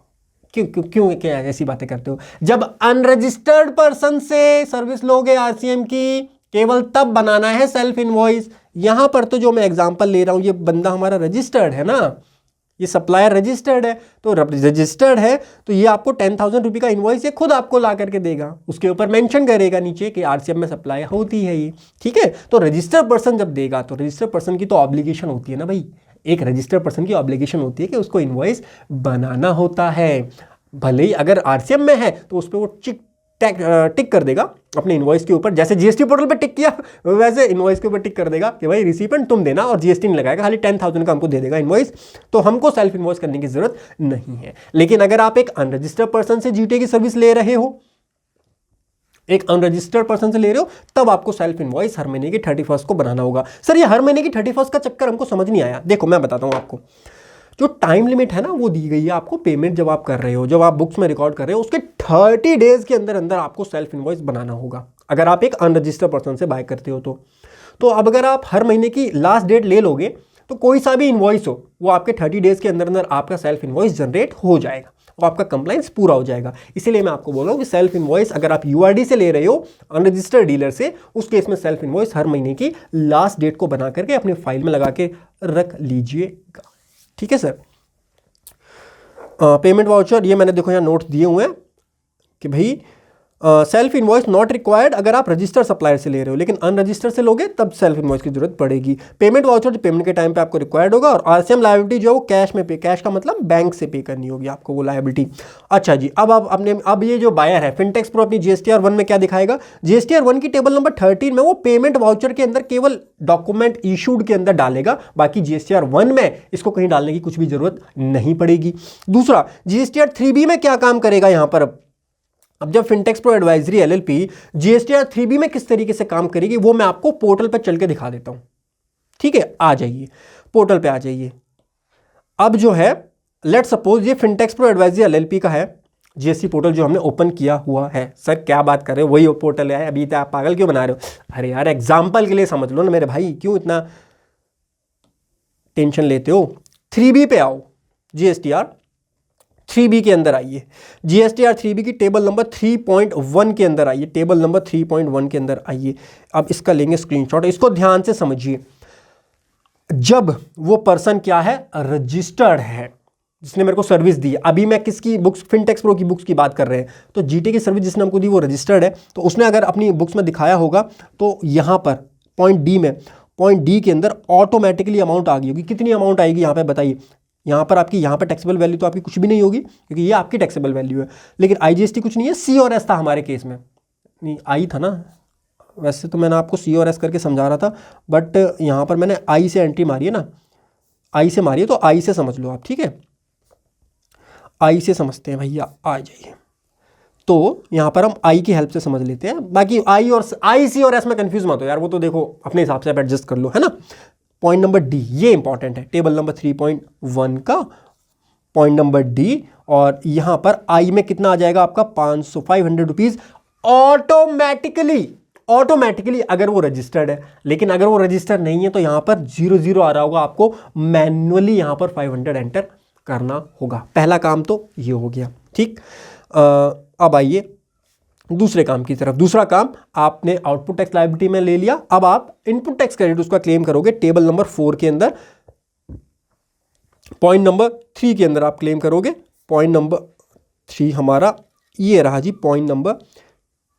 S1: क्यों क्या ऐसी बातें करते हो, जब अनरजिस्टर्ड पर्सन से सर्विस लोगे आरसीएम की, केवल तब बनाना है सेल्फ इनवॉइस। यहां पर तो जो मैं एग्जांपल ले रहा हूं, ये बंदा हमारा रजिस्टर्ड है ना, ये सप्लायर रजिस्टर्ड है, तो रजिस्टर्ड है तो ये आपको 10,000 रुपये का इनवॉइस ये खुद आपको ला करके देगा, उसके ऊपर मेंशन करेगा नीचे कि आरसीएम में सप्लाई होती है ये, ठीक है। तो रजिस्टर्ड पर्सन जब देगा तो रजिस्टर्ड पर्सन की तो ऑब्लिगेशन होती है ना भाई, एक रजिस्टर्ड पर्सन की ऑब्लिगेशन होती है कि उसको इनवॉइस बनाना होता है। भले ही अगर आरसीएम में है तो उस पर वो टिक कर देगा अपने इनवॉइस के ऊपर, जैसे जीएसटी पोर्टल पे टिक किया वैसे इनवॉइस के ऊपर टिक कर देगा कि भाई रिसिपेंट तुम देना, और जीएसटी नहीं लगाएगा, खाली 10,000 का हमको दे देगा इनवॉइस, तो हमको सेल्फ इनवॉइस करने की जरूरत नहीं है। लेकिन अगर आप एक अनरजिस्टर्ड पर्सन से जीटीए की सर्विस ले रहे हो, एक अनरजिस्टर्ड पर्सन से ले रहे हो, तब आपको सेल्फ इनवॉइस हर महीने की 31 को बनाना होगा। सर ये हर महीने की 31 का चक्कर हमको समझ नहीं आया। देखो मैं बताता हूं आपको, जो टाइम लिमिट है ना वो दी गई है आपको, पेमेंट जब आप कर रहे हो, जब आप बुक्स में रिकॉर्ड कर रहे हो, उसके 30 डेज के अंदर अंदर आपको सेल्फ इनवॉइस बनाना होगा, अगर आप एक अनरजिस्टर्ड पर्सन से बाय करते हो तो अब अगर आप हर महीने की लास्ट डेट ले लोगे तो कोई सा भी इनवॉइस हो, वो आपके 30 डेज के अंदर अंदर आपका सेल्फ इनवॉइस जनरेट हो जाएगा और आपका कंप्लायंस पूरा हो जाएगा। इसीलिए मैं आपको बोल रहा हूँ कि सेल्फ इनवॉइस अगर आप यूआरडी से ले रहे हो, अनरजिस्टर्ड डीलर से, उस केस में सेल्फ इनवॉइस हर महीने की लास्ट डेट को बना करके अपने फाइल में लगा के रख लीजिएगा, ठीक है सर। पेमेंट वाउचर ये मैंने देखो यहाँ नोट दिए हुए हैं कि भाई सेल्फ इनवॉइस नॉट रिक्वायर्ड अगर आप रजिस्टर्ड सप्लायर से ले रहे हो, लेकिन अनरजिस्टर्ड से लोगे तब सेल्फ इनवॉइस की जरूरत पड़ेगी। पेमेंट वाउचर जो पेमेंट के टाइम पे आपको रिक्वायर्ड होगा, और आरसीएम लायबिलिटी जो है वो कैश में पे, कैश का मतलब बैंक से पे करनी होगी आपको वो लायबिलिटी। अच्छा जी, अब आप अपने, अब ये जो बायर है फिनटेक्स प्रो अपनी जीएसटीआर 1 में क्या दिखाएगा, जीएसटीआर 1 की टेबल नंबर 13 में वो पेमेंट वाउचर के अंदर केवल डॉक्यूमेंट इशूड के अंदर डालेगा, बाकी जीएसटीआर 1 में इसको कहीं डालने की कुछ भी जरूरत नहीं पड़ेगी। दूसरा, जीएसटीआर 3B में क्या काम करेगा यहां पर, अब जब फिनटेक्स pro advisory LLP GSTR 3B में किस तरीके से काम करेगी वो मैं आपको पोर्टल पर चल के दिखा देता हूं। ठीक है, आ जाइए पोर्टल पे आ जाइए। अब जो है लेट सपोज ये फिनटेक्स प्रो एडवाइजरी एलएलपी का है जीएसटी पोर्टल जो हमने ओपन किया हुआ है। सर क्या बात कर रहे हो, वही पोर्टल है, अभी तो आप पागल क्यों बना रहे हो। अरे यार एग्जाम्पल के लिए समझ लो ना मेरे भाई, क्यों इतना टेंशन लेते हो। 3B पे आओ, जीएसटीआर 3B के अंदर आइए, जीएसटीआर 3B की टेबल नंबर 3.1 के अंदर आइए, टेबल नंबर 3.1 के अंदर आइए। अब इसका लेंगे स्क्रीनशॉट, इसको ध्यान से समझिए। जब वो पर्सन क्या है, रजिस्टर्ड है, जिसने मेरे को सर्विस दी, अभी मैं किसकी बुक्स, फिनटेक्स प्रो की बुक्स की बात कर रहे हैं, तो जीटी की सर्विस जिसने हमको दी वो रजिस्टर्ड है, तो उसने अगर अपनी बुक्स में दिखाया होगा तो यहाँ पर पॉइंट डी में, पॉइंट डी के अंदर ऑटोमेटिकली अमाउंट आ गई होगी। कितनी अमाउंट आएगी यहाँ पे बताइए, यहाँ पर आपकी, यहाँ पर टैक्सेबल वैल्यू तो आपकी कुछ भी नहीं होगी क्योंकि ये आपकी टैक्सेबल वैल्यू है, लेकिन आईजीएसटी कुछ नहीं है, सी और एस था हमारे केस में, नहीं आई था ना, वैसे तो मैंने आपको सी और एस करके समझा रहा था, बट यहाँ पर मैंने आई से एंट्री मारी है ना, आई से मारी है, तो आई से समझ लो आप। ठीक है, आई से समझते हैं भैया, आ जाइए। तो यहाँ पर हम आई की हेल्प से समझ लेते हैं, बाकी आई और आई सी और एस में कंफ्यूज मत हो यार, वो तो देखो अपने हिसाब से आप एडजस्ट कर लो, है ना। पॉइंट नंबर डी ये इंपॉर्टेंट है, टेबल नंबर 3.1 का पॉइंट नंबर डी, और यहां पर आई में कितना आ जाएगा आपका 500 रुपीज ऑटोमेटिकली अगर वो रजिस्टर्ड है। लेकिन अगर वो रजिस्टर्ड नहीं है तो यहां पर 00 आ रहा होगा, आपको मैन्युअली यहां पर 500 एंटर करना होगा। पहला काम तो ये हो गया। ठीक, अब आइए दूसरे काम की तरफ। दूसरा काम आपने आउटपुट टैक्स लायबिलिटी में ले लिया, अब आप इनपुट टैक्स क्रेडिट उसका क्लेम करोगे टेबल नंबर 4 के अंदर, पॉइंट नंबर 3 के अंदर आप क्लेम करोगे। पॉइंट नंबर 3 हमारा ये रहा जी, point number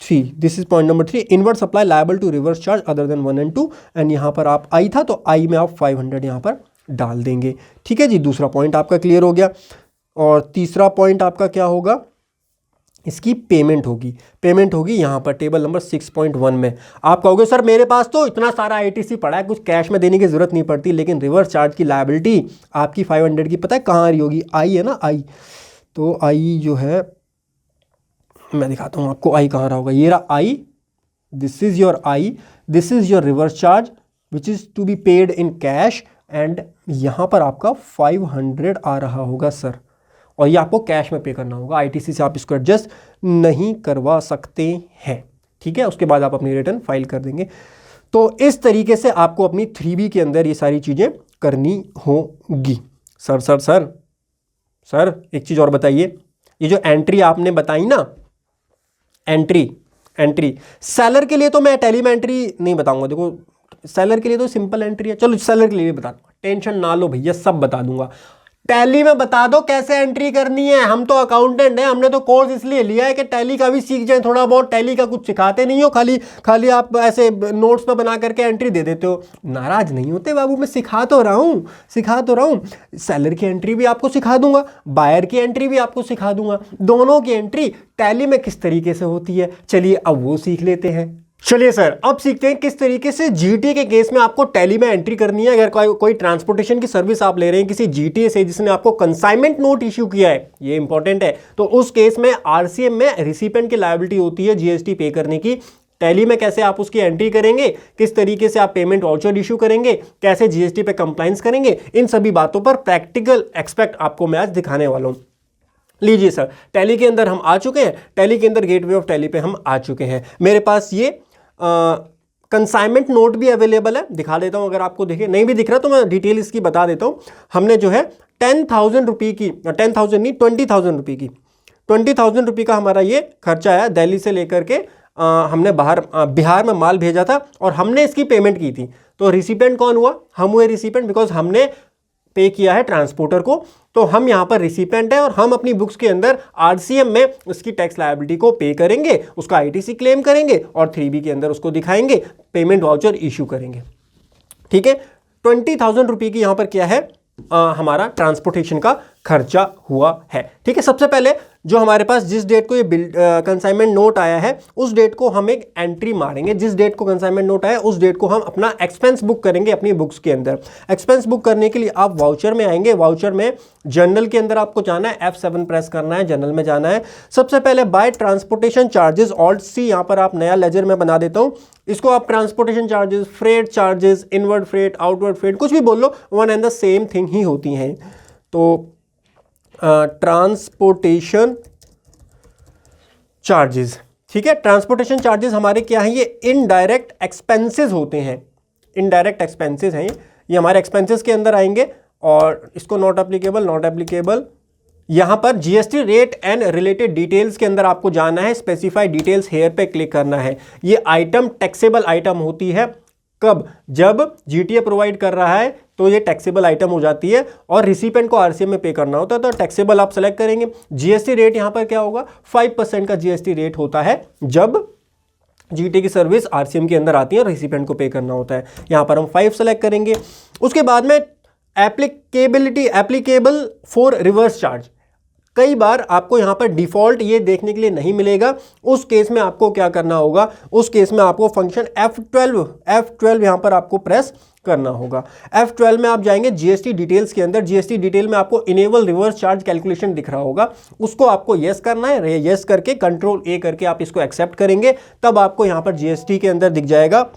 S1: 3, this is point number 3, inward supply liable to reverse charge other than 1 and 2, and यहां पर आप आई था तो आई में आप 500 यहां पर डाल देंगे। ठीक है जी, दूसरा पॉइंट आपका क्लियर हो गया। और तीसरा पॉइंट आपका क्या होगा, इसकी पेमेंट होगी यहाँ पर टेबल नंबर 6.1 में। आप कहोगे सर मेरे पास तो इतना सारा आईटीसी पड़ा है, कुछ कैश में देने की जरूरत नहीं पड़ती, लेकिन रिवर्स चार्ज की लायबिलिटी आपकी 500 की पता है कहाँ आ रही होगी, आई है ना, आई। तो आई जो है मैं दिखाता हूँ आपको, आई कहाँ रहा होगा, ये रहा I, this is your I, this is your reverse charge which is to be paid in cash, and यहाँ पर आपका 500 आ रहा होगा सर, और ये आपको कैश में पे करना होगा। आईटीसी से आप इसको एडजस्ट नहीं करवा सकते हैं। ठीक है, उसके बाद आप अपनी रिटर्न फाइल कर देंगे। तो इस तरीके से आपको अपनी 3B के अंदर ये सारी चीज़ें करनी होगी। सर एक चीज़ और बताइए, ये जो एंट्री आपने बताई ना, एंट्री सेलर के लिए तो मैं टैली में एंट्री नहीं बताऊंगा, देखो सेलर के लिए तो सिंपल एंट्री है, चलो सेलर के लिए भी बता दूंगा, टेंशन ना लो भैया, सब बता दूंगा। टैली में बता दो कैसे एंट्री करनी है, हम तो अकाउंटेंट हैं, हमने तो कोर्स इसलिए लिया है कि टैली का भी सीख जाए थोड़ा बहुत। टैली का कुछ सिखाते नहीं हो, खाली आप ऐसे नोट्स पे बना करके एंट्री दे देते हो। नाराज नहीं होते बाबू, मैं सिखा तो रहा हूँ। सेलर की एंट्री भी आपको सिखा दूंगा, बायर की एंट्री भी आपको सिखा दूंगा, दोनों की एंट्री टैली में किस तरीके से होती है। चलिए अब वो सीख लेते हैं। चलिए सर अब सीखते हैं किस तरीके से जीटीए के केस में आपको टैली में एंट्री करनी है। अगर कोई ट्रांसपोर्टेशन की सर्विस आप ले रहे हैं किसी जीटीए से जिसने आपको कंसाइनमेंट नोट इश्यू किया है, ये इंपॉर्टेंट है, तो उस केस में आरसीएम में रिसिपेंट की लायबिलिटी होती है जीएसटी पे करने की। टैली में कैसे आप उसकी एंट्री करेंगे, किस तरीके से आप पेमेंट वाउचर इशू करेंगे, कैसे जीएसटी पे कंप्लायंस करेंगे, इन सभी बातों पर प्रैक्टिकल एक्सपेक्ट आपको मैं आज दिखाने वाला हूं। लीजिए सर, टैली के अंदर हम आ चुके हैं, टैली के अंदर गेटवे ऑफ टैली पे हम आ चुके हैं। मेरे पास ये कंसाइनमेंट नोट भी अवेलेबल है, दिखा देता हूं, अगर आपको दिखे, नहीं भी दिख रहा तो मैं डिटेल इसकी बता देता हूं। हमने जो है 10,000 रुपये की, 10,000 नहीं 20,000 रुपये की, 20,000 रुपये का हमारा ये खर्चा है। दिल्ली से लेकर के हमने बिहार में माल भेजा था और हमने इसकी पेमेंट की थी। तो रिसिपेंट कौन हुआ, हम हुए रिसिपेंट, बिकॉज हमने पे किया है ट्रांसपोर्टर को, तो हम यहाँ पर रिसिपेंट है और हम अपनी बुक्स के अंदर आरसीएम में उसकी टैक्स लायबिलिटी को पे करेंगे, उसका आईटीसी क्लेम करेंगे और 3B के अंदर उसको दिखाएंगे, पेमेंट वाउचर इशू करेंगे। ठीक है, 20,000 रुपये की यहाँ पर क्या है हमारा ट्रांसपोर्टेशन का खर्चा हुआ है। ठीक है, सबसे पहले जो हमारे पास जिस डेट को ये कंसाइनमेंट नोट आया है उस डेट को हम एक एंट्री मारेंगे, जिस डेट को कंसाइनमेंट नोट आया उस डेट को हम अपना एक्सपेंस बुक करेंगे अपनी बुक्स के अंदर। एक्सपेंस बुक करने के लिए आप वाउचर में आएंगे, वाउचर में जर्नल के अंदर आपको जाना है, F7 प्रेस करना है, जर्नल में जाना है। सबसे पहले by transportation charges, alt C, यहाँ पर आप नया लेजर में बना देता हूँ, इसको आप transportation charges, freight charges, inward freight, outward freight, कुछ भी बोल लो, one and the same thing ही होती हैं। तो ट्रांसपोर्टेशन चार्जेस, ठीक है, ट्रांसपोर्टेशन चार्जेस हमारे क्या हैं, ये इनडायरेक्ट एक्सपेंसेस होते हैं, इनडायरेक्ट एक्सपेंसेस हैं ये हमारे एक्सपेंसेस के अंदर आएंगे और इसको नॉट एप्लीकेबल, नॉट एप्लीकेबल। यहां पर GST rate and related details के अंदर आपको जाना है, स्पेसिफाई डिटेल्स हेयर पे क्लिक करना है। ये आइटम टैक्सेबल आइटम होती है, कब, जब जीटीए प्रोवाइड कर रहा है तो ये टैक्सेबल आइटम हो जाती है और रिसिपेंट को आरसीएम में पे करना होता है, तो टैक्सेबल आप सेलेक्ट करेंगे। जीएसटी रेट यहाँ पर क्या होगा, 5% का जीएसटी रेट होता है जब जीटीए की सर्विस आरसीएम के अंदर आती है और रिसिपेंट को पे करना होता है। यहाँ पर हम 5 सेलेक्ट करेंगे। उसके बाद में applicability, applicable for reverse charge, कई बार आपको यहाँ पर डिफॉल्ट ये देखने के लिए नहीं मिलेगा, उस केस में आपको क्या करना होगा, उस केस में आपको फंक्शन F12 यहाँ पर आपको प्रेस करना होगा। F12 में आप जाएंगे जीएसटी डिटेल्स के अंदर, जीएसटी डिटेल में आपको इनेबल रिवर्स चार्ज कैलकुलेशन दिख रहा होगा, उसको आपको यस करना है, यस करके कंट्रोल A करके आप इसको एक्सेप्ट करेंगे, तब आपको यहाँ पर जीएसटी के अंदर दिख जाएगा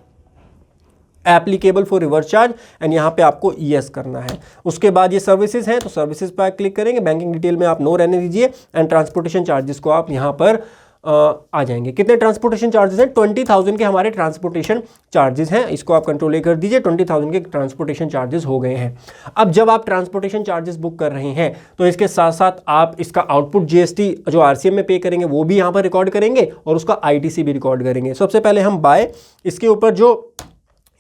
S1: applicable for reverse charge and यहाँ पे आपको यस करना है। उसके बाद ये सर्विसेज हैं तो सर्विसेज पर क्लिक करेंगे, बैंकिंग डिटेल में आप नो रहने दीजिए एंड ट्रांसपोर्टेशन चार्जेस को आप यहाँ पर आ जाएंगे। कितने ट्रांसपोर्टेशन चार्जेस हैं, 20,000 के हमारे ट्रांसपोर्टेशन चार्जेस हैं, इसको आप कंट्रोल ए कर दीजिए, 20,000 के ट्रांसपोर्टेशन चार्जेस हो गए हैं। अब जब आप ट्रांसपोर्टेशन चार्जेस बुक कर रहे हैं तो इसके साथ साथ आप इसका आउटपुट जीएसटी जो आरसीएम में पे करेंगे वो भी यहाँ पर रिकॉर्ड करेंगे और उसका आईटीसी भी रिकॉर्ड करेंगे। सबसे पहले हम बाय इसके ऊपर जो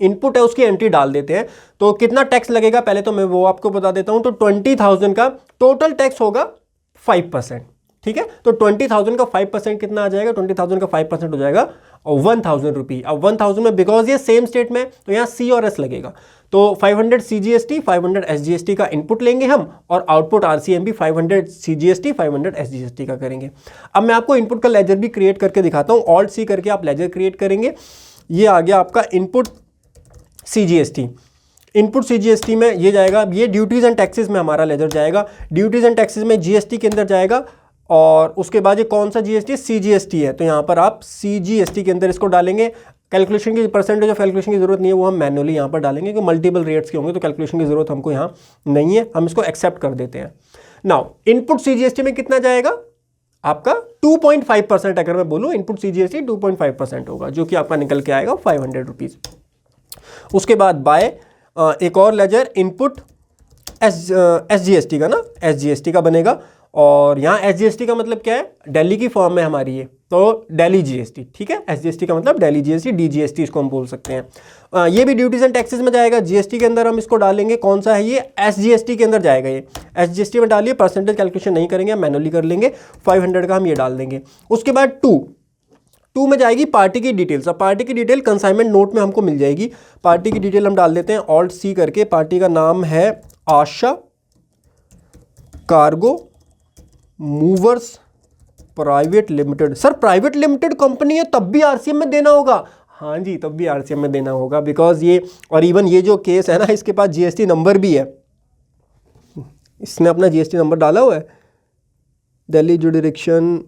S1: इनपुट है उसकी एंट्री डाल देते हैं, तो कितना टैक्स लगेगा पहले तो मैं वो आपको बता देता हूं। तो 20,000 का टोटल टैक्स होगा 5%, ठीक है, तो 20,000 का 5% कितना आ जाएगा, 20,000 का 5% हो जाएगा और 1,000 रुपये। अब 1,000 में बिकॉज ये सेम स्टेट में तो यहाँ सी और एस लगेगा, तो 500 CGST 500 SGST का इनपुट लेंगे हम और आउटपुट RCM भी 500 CGST 500 SGST का करेंगे। अब मैं आपको इनपुट का लेजर भी क्रिएट करके दिखाता हूँ, ऑल्ट सी करके आप लेजर क्रिएट करेंगे, ये आ गया आपका इनपुट CGST। इनपुट CGST में ये जाएगा, ये ड्यूटीज एंड टैक्सेस में हमारा लेजर जाएगा, ड्यूटीज एंड टैक्सेस में GST के अंदर जाएगा और उसके बाद ये कौन सा GST, CGST है, तो यहाँ पर आप CGST के अंदर इसको डालेंगे। कैलकुलेशन की परसेंटेज ऑफ कैलकुलेशन की जरूरत नहीं है, वो हम मैनुअली यहाँ पर डालेंगे क्योंकि मल्टीपल रेट्स के होंगे तो कैलकुलेशन की जरूरत हमको यहाँ नहीं है, हम इसको एक्सेप्ट कर देते हैं। नाउ इनपुट CGST में कितना जाएगा आपका 2.5%, अगर मैं बोलूँ इनपुट CGST 2.5% होगा, जो कि आपका निकल के आएगा 500 रुपीज़। उसके बाद बाय एक और लेजर इनपुट SGST का ना, SGST का बनेगा और यहाँ SGST का मतलब क्या है, दिल्ली की फॉर्म है हमारी ये, तो दिल्ली GST, ठीक है, SGST का मतलब दिल्ली GST, DGST इसको हम बोल सकते हैं। ये भी ड्यूटीज एंड टैक्सेस में जाएगा, GST के अंदर हम इसको डालेंगे, कौन सा है ये, SGST के अंदर जाएगा ये, SGST में डालिए, परसेंटेज कैलकुलेशन नहीं करेंगे, मैनुअली कर लेंगे, 500 का हम ये डाल देंगे। उसके बाद 2 में जाएगी पार्टी की डिटेल्स। अब पार्टी की डिटेल कंसाइनमेंट नोट में हमको मिल जाएगी, पार्टी की डिटेल हम डाल देते हैं ऑल्ट सी करके, पार्टी का नाम है Asha cargo movers private limited. Sir private limited company है तब भी आरसीएम में देना होगा, हाँ जी तब भी आरसीएम में देना होगा, बिकॉज ये और इवन ये जो केस है ना इसके पास जीएसटी नंबर भी है, इसने अपना जीएसटी नंबर डाला हुआ है, दिल्ली जुडिक्शन,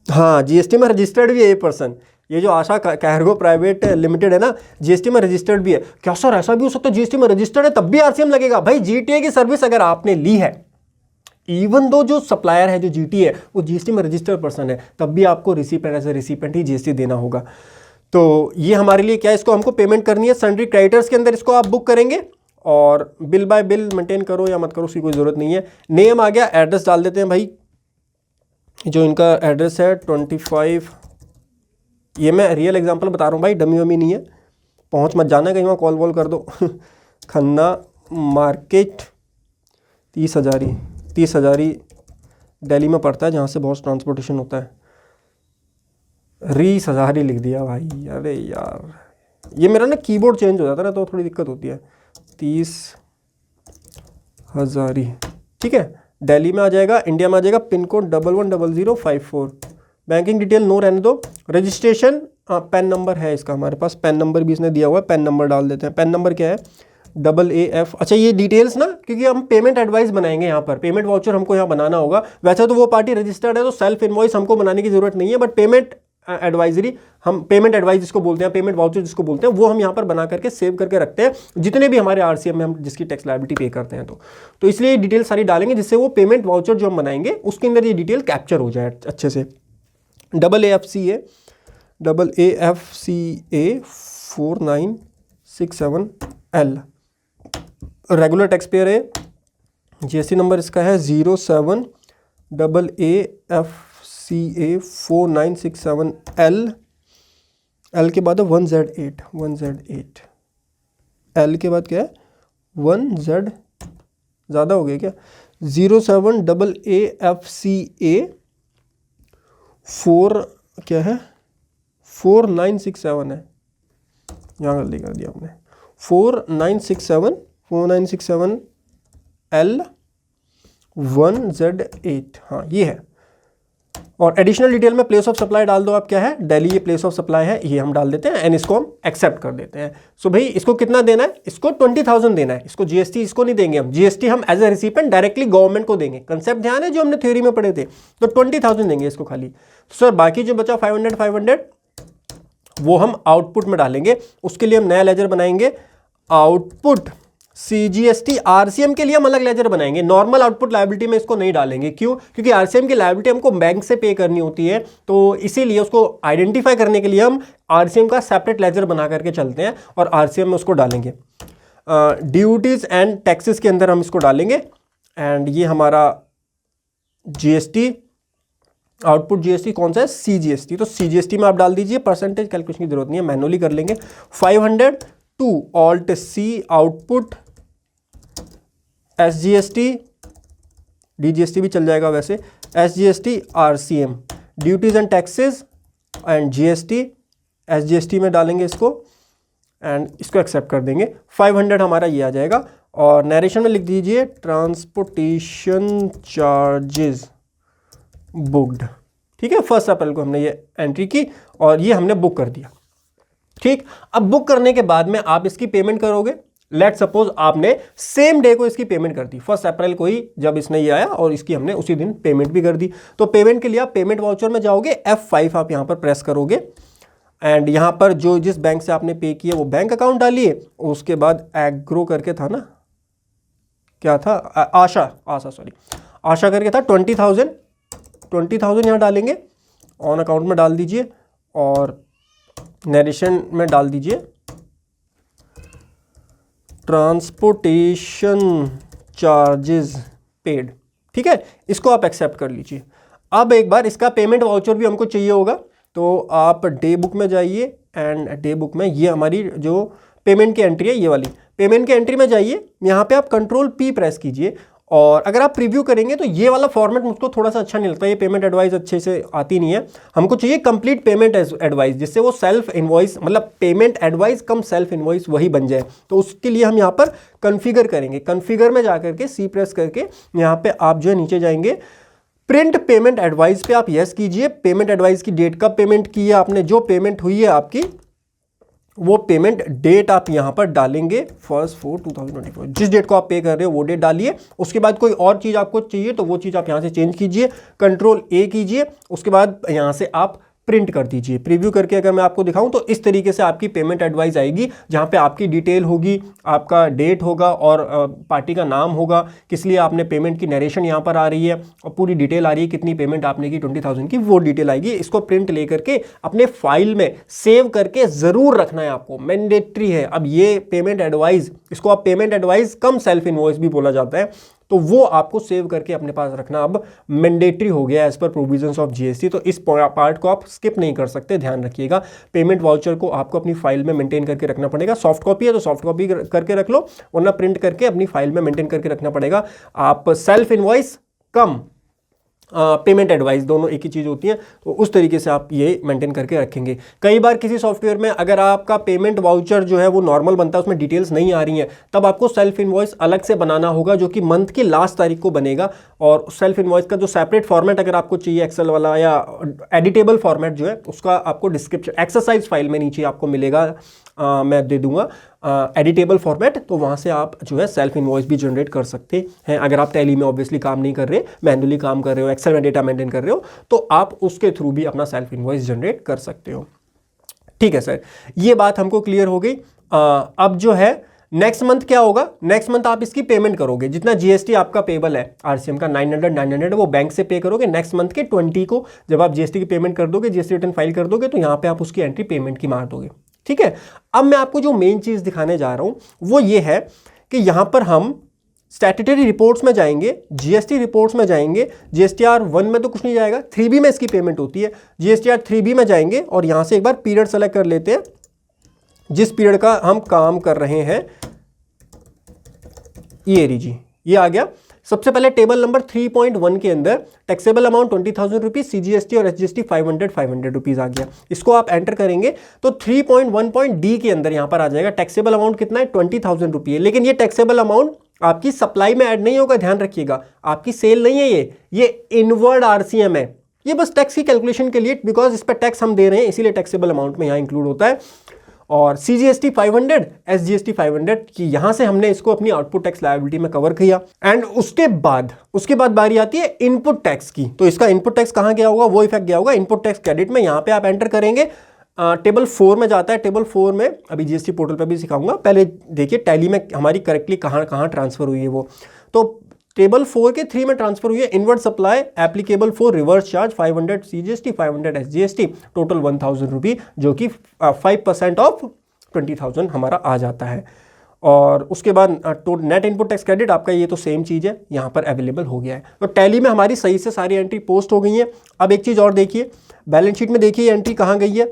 S1: हाँ जीएसटी में रजिस्टर्ड भी है ये पर्सन, ये जो आशा कार्गो प्राइवेट लिमिटेड है ना जीएसटी में रजिस्टर्ड भी है। क्या सर ऐसा भी हो सकता है जीएसटी में रजिस्टर्ड है तब भी आरसीएम लगेगा? भाई जीटीए की सर्विस अगर आपने ली है, इवन दो जो सप्लायर है जो जीटीए है वो जीएसटी में रजिस्टर्ड पर्सन है, तब भी आपको रिसिपेंट एज ए रिसिपेंट ही जीएसटी देना होगा। तो ये हमारे लिए क्या है, इसको हमको पेमेंट करनी है, सन्ड्री क्रेडिटर्स के अंदर इसको आप बुक करेंगे और बिल बाय बिल मेंटेन करो या मत करो उसकी कोई ज़रूरत नहीं है। नेम आ गया, एड्रेस डाल देते हैं भाई, जो इनका एड्रेस है 25, ये मैं रियल एग्जांपल बता रहा हूँ भाई, डमी वमी नहीं है, पहुँच मत जाना कहीं वहाँ कॉल वॉल कर दो खन्ना मार्केट 30,000 ही दिल्ली में पड़ता है, जहाँ से बहुत ट्रांसपोर्टेशन होता है। 20,000 ही लिख दिया भाई, अरे यार ये मेरा ना कीबोर्ड चेंज हो जाता है ना तो थोड़ी दिक्कत होती है। 30,000 ही, ठीक है। दिल्ली में आ जाएगा, इंडिया में आ जाएगा, pin code 110054। Banking detail no रहने दो। रजिस्ट्रेशन पैन नंबर है इसका हमारे पास, पैन नंबर भी इसने दिया हुआ है, पैन नंबर डाल देते हैं। पैन नंबर क्या है? AAF। अच्छा ये डिटेल्स ना, क्योंकि हम पेमेंट एडवाइस बनाएंगे यहाँ पर, पेमेंट वाउचर हमको यहाँ बनाना होगा। वैसे तो वो पार्टी रजिस्टर्ड है तो सेल्फ इनवॉइस हमको बनाने की जरूरत नहीं है, बट पेमेंट एडवाइजरी, हम पेमेंट एडवाइस जिसको बोलते हैं, पेमेंट वाउचर जिसको बोलते हैं, वो हम यहाँ पर बना करके सेव करके रखते हैं जितने भी हमारे आरसीएम में हम जिसकी टैक्स लायबिलिटी पे करते हैं। तो इसलिए ये डिटेल सारी डालेंगे जिससे वो पेमेंट वाउचर जो हम बनाएंगे उसके अंदर ये डिटेल कैप्चर हो जाए अच्छे से। AAFCA 4967L regular tax payer है। जीएसटी नंबर इसका है 07 AAFCA 4967L। L के बाद है 1Z8 L के बाद क्या है? 1Z, ज़्यादा हो गया क्या? 07 AAFCA 4 क्या है? 4967 है, यहाँ गलती कर दिया हमने। 4967L 1Z8, हाँ ये है। और एडिशनल डिटेल में प्लेस ऑफ सप्लाई डाल दो आप, क्या है? दिल्ली ये प्लेस ऑफ सप्लाई है, ये हम डाल देते हैं एंड इसको हम एक्सेप्ट कर देते हैं। सो भाई इसको कितना देना है? इसको 20,000 देना है। इसको जीएसटी इसको नहीं देंगे हम, जीएसटी हम as a recipient directly government को देंगे। कंसेप्ट ध्यान है जो हमने थ्योरी में पढ़े थे। तो 20,000 देंगे इसको खाली। सर बाकी जो बचा 500 वो हम आउटपुट में डालेंगे। उसके लिए हम नया लेजर बनाएंगे, आउटपुट CGST। आरसीएम के लिए हम अलग लेजर बनाएंगे, नॉर्मल आउटपुट लायबिलिटी में इसको नहीं डालेंगे। क्यों? क्योंकि आरसीएम की लायबिलिटी हमको बैंक से पे करनी होती है, तो इसीलिए उसको आइडेंटिफाई करने के लिए हम आरसीएम का सेपरेट लेजर बना करके चलते हैं और आरसीएम में उसको डालेंगे। ड्यूटीज एंड टैक्सेस के अंदर हम इसको डालेंगे। एंड ये हमारा जीएसटी, आउटपुट जीएसटी कौन सा है? CGST। तो CGST में आप डाल दीजिए, परसेंटेज कैलकुलेशन की जरूरत नहीं है, मैनुअली कर लेंगे। 500 to Alt C output SGST, DGST भी चल जाएगा वैसे, SGST RCM, duties and taxes and GST, SGST में डालेंगे इसको एंड इसको एक्सेप्ट कर देंगे। 500 हमारा ये आ जाएगा। और नरेशन में लिख दीजिए ट्रांसपोर्टेशन चार्जेस बुक्ड, ठीक है। 1 अप्रैल को हमने ये एंट्री की और ये हमने बुक कर दिया, ठीक। अब बुक करने के बाद में आप इसकी पेमेंट करोगे। लेट सपोज आपने सेम डे को इसकी पेमेंट कर दी, 1 अप्रैल को ही जब इसने ये आया और इसकी हमने उसी दिन पेमेंट भी कर दी। तो पेमेंट के लिए आप पेमेंट वाउचर में जाओगे, F5 आप यहां पर प्रेस करोगे एंड यहां पर जो जिस बैंक से आपने पे किया वो बैंक अकाउंट डालिए। उसके बाद एग्रो करके था ना, क्या था? आशा करके था। 20,000 यहाँ डालेंगे, ऑन अकाउंट में डाल दीजिए और नरेशन में डाल दीजिए ट्रांसपोर्टेशन चार्जेस पेड, ठीक है। इसको आप एक्सेप्ट कर लीजिए। अब एक बार इसका पेमेंट वाउचर भी हमको चाहिए होगा, तो आप डे बुक में जाइए एंड डे बुक में ये हमारी जो पेमेंट की एंट्री है, ये वाली पेमेंट की एंट्री में जाइए। यहाँ पे आप Ctrl+P प्रेस कीजिए और अगर आप प्रीव्यू करेंगे तो ये वाला फॉर्मेट मुझको थोड़ा सा अच्छा नहीं लगता, ये पेमेंट एडवाइस अच्छे से आती नहीं है। हमको चाहिए कंप्लीट पेमेंट एडवाइस, जिससे वो सेल्फ इनवॉइस, मतलब पेमेंट एडवाइस कम सेल्फ इनवॉइस वही बन जाए। तो उसके लिए हम यहाँ पर कन्फिगर करेंगे। कन्फिगर में जाकर के C प्रेस करके यहाँ पे आप जो है नीचे जाएंगे, प्रिंट पेमेंट एडवाइस पे आप यस कीजिए। पेमेंट एडवाइस की डेट, कब पेमेंट की है आपने, जो पेमेंट हुई है आपकी वो पेमेंट डेट आप यहां पर डालेंगे 1/4/2024। जिस डेट को आप पे कर रहे हो वो डेट डालिए। उसके बाद कोई और चीज़ आपको चाहिए तो वो चीज़ आप यहां से चेंज कीजिए, Ctrl+A कीजिए। उसके बाद यहां से आप प्रिंट कर दीजिए। प्रीव्यू करके अगर मैं आपको दिखाऊं तो इस तरीके से आपकी पेमेंट एडवाइस आएगी, जहां पे आपकी डिटेल होगी, आपका डेट होगा और पार्टी का नाम होगा, किस लिए आपने पेमेंट की नरेशन यहां पर आ रही है और पूरी डिटेल आ रही है, कितनी पेमेंट आपने की 20,000 की, वो डिटेल आएगी। इसको प्रिंट लेकर के अपने फाइल में सेव करके ज़रूर रखना है आपको, मैंडेटरी है। अब ये पेमेंट एडवाइस, इसको आप पेमेंट एडवाइस कम सेल्फ इनवॉइस भी बोला जाता है। तो वो आपको सेव करके अपने पास रखना अब मैंडेटरी हो गया as per provisions of GST. तो इस पार्ट को आप स्किप नहीं कर सकते, ध्यान रखिएगा। पेमेंट वाउचर को आपको अपनी फाइल में मेंटेन करके रखना पड़ेगा। सॉफ्ट कॉपी है तो सॉफ्ट कॉपी करके रख लो, वरना प्रिंट करके अपनी फाइल में मेंटेन करके रखना पड़ेगा। आप सेल्फ इनवॉइस कम पेमेंट एडवाइस दोनों एक ही चीज़ होती है, तो उस तरीके से आप ये मेंटेन करके रखेंगे। कई बार किसी सॉफ्टवेयर में अगर आपका पेमेंट वाउचर जो है वो नॉर्मल बनता है, उसमें डिटेल्स नहीं आ रही हैं, तब आपको सेल्फ इनवॉइस अलग से बनाना होगा, जो कि मंथ की लास्ट तारीख को बनेगा। और सेल्फ इनवॉइस का जो सेपरेट फॉर्मेट अगर आपको चाहिए एक्सेल वाला या एडिटेबल फॉर्मेट जो है, उसका आपको डिस्क्रिप्शन एक्सरसाइज फाइल में नीचे आपको मिलेगा, मैं दे दूंगा एडिटेबल फॉर्मेट, तो वहाँ से आप जो है सेल्फ इनवॉइस भी जनरेट कर सकते हैं। अगर आप टैली में ऑब्वियसली काम नहीं कर रहे, मैनुअली काम कर रहे हो, एक्सेल में डेटा मेंटेन कर रहे हो, तो आप उसके थ्रू भी अपना सेल्फ इनवॉइस जनरेट कर सकते हो। ठीक है सर, ये बात हमको क्लियर हो गई। अब जो है नेक्स्ट मंथ क्या होगा, नेक्स्ट मंथ आप इसकी पेमेंट करोगे, जितना जीएसटी आपका पेबल है आरसीएम का 900 वो बैंक से पे करोगे। नेक्स्ट मंथ के 20 को जब आप जीएसटी की पेमेंट कर दोगे, जीएसटी रिटर्न फाइल कर दोगे, तो यहाँ पे आप उसकी एंट्री पेमेंट की मार दोगे। ठीक है, अब मैं आपको जो मेन चीज दिखाने जा रहा हूं वो ये है कि यहां पर हम स्टैट्यूटरी रिपोर्ट्स में जाएंगे, जीएसटी रिपोर्ट्स में जाएंगे। जीएसटीआर 1 में तो कुछ नहीं जाएगा, 3B में इसकी पेमेंट होती है। जीएसटीआर 3B में जाएंगे और यहां से एक बार पीरियड सेलेक्ट कर लेते हैं, जिस पीरियड का हम काम कर रहे हैं। ये आ गया। सबसे पहले टेबल नंबर 3.1 के अंदर टैक्सेबल अमाउंट 20,000 रुपीज, सीजीएसटी और एसजीएसटी 500 रुपीज आ गया। इसको आप एंटर करेंगे तो 3.1.D के अंदर यहां पर आ जाएगा टैक्सेबल अमाउंट कितना है, 20,000 रुपये। लेकिन ये टैक्सेबल अमाउंट आपकी सप्लाई में ऐड नहीं होगा, ध्यान रखिएगा, आपकी सेल नहीं है ये इनवर्ड आरसीएम है। ये बस टैक्स की कैलकुलेशन के लिए, बिकॉज इस पर टैक्स हम दे रहे हैं, इसीलिए टैक्सेबल अमाउंट में यहां इंक्लूड होता है। और सीजीएसटी 500, एसजीएसटी 500 की यहां से हमने इसको अपनी आउटपुट टैक्स लायबिलिटी में कवर किया। एंड उसके बाद बारी आती है इनपुट टैक्स की। तो इसका इनपुट टैक्स कहां गया होगा, वो इफेक्ट गया होगा इनपुट टैक्स क्रेडिट में। यहां पे आप एंटर करेंगे, टेबल 4 में जाता है। टेबल 4 में अभी जीएसटी पोर्टल पे भी सिखाऊंगा, पहले देखिए टैली में हमारी करेक्टली कहां ट्रांसफर हुई है वो। तो टेबल 4 के 3 में ट्रांसफर हुई है inward supply applicable for reverse charge 500 CGST 500 SGST, total 1,000 रुपये, जो कि 5% ऑफ 20,000 हमारा आ जाता है। और उसके बाद नेट इनपुट टैक्स क्रेडिट आपका ये तो सेम चीज़ है, यहाँ पर अवेलेबल हो गया है। तो टैली में हमारी सही से सारी एंट्री पोस्ट हो गई है। अब एक चीज़ और देखिए, बैलेंस शीट में देखिए एंट्री कहाँ गई है।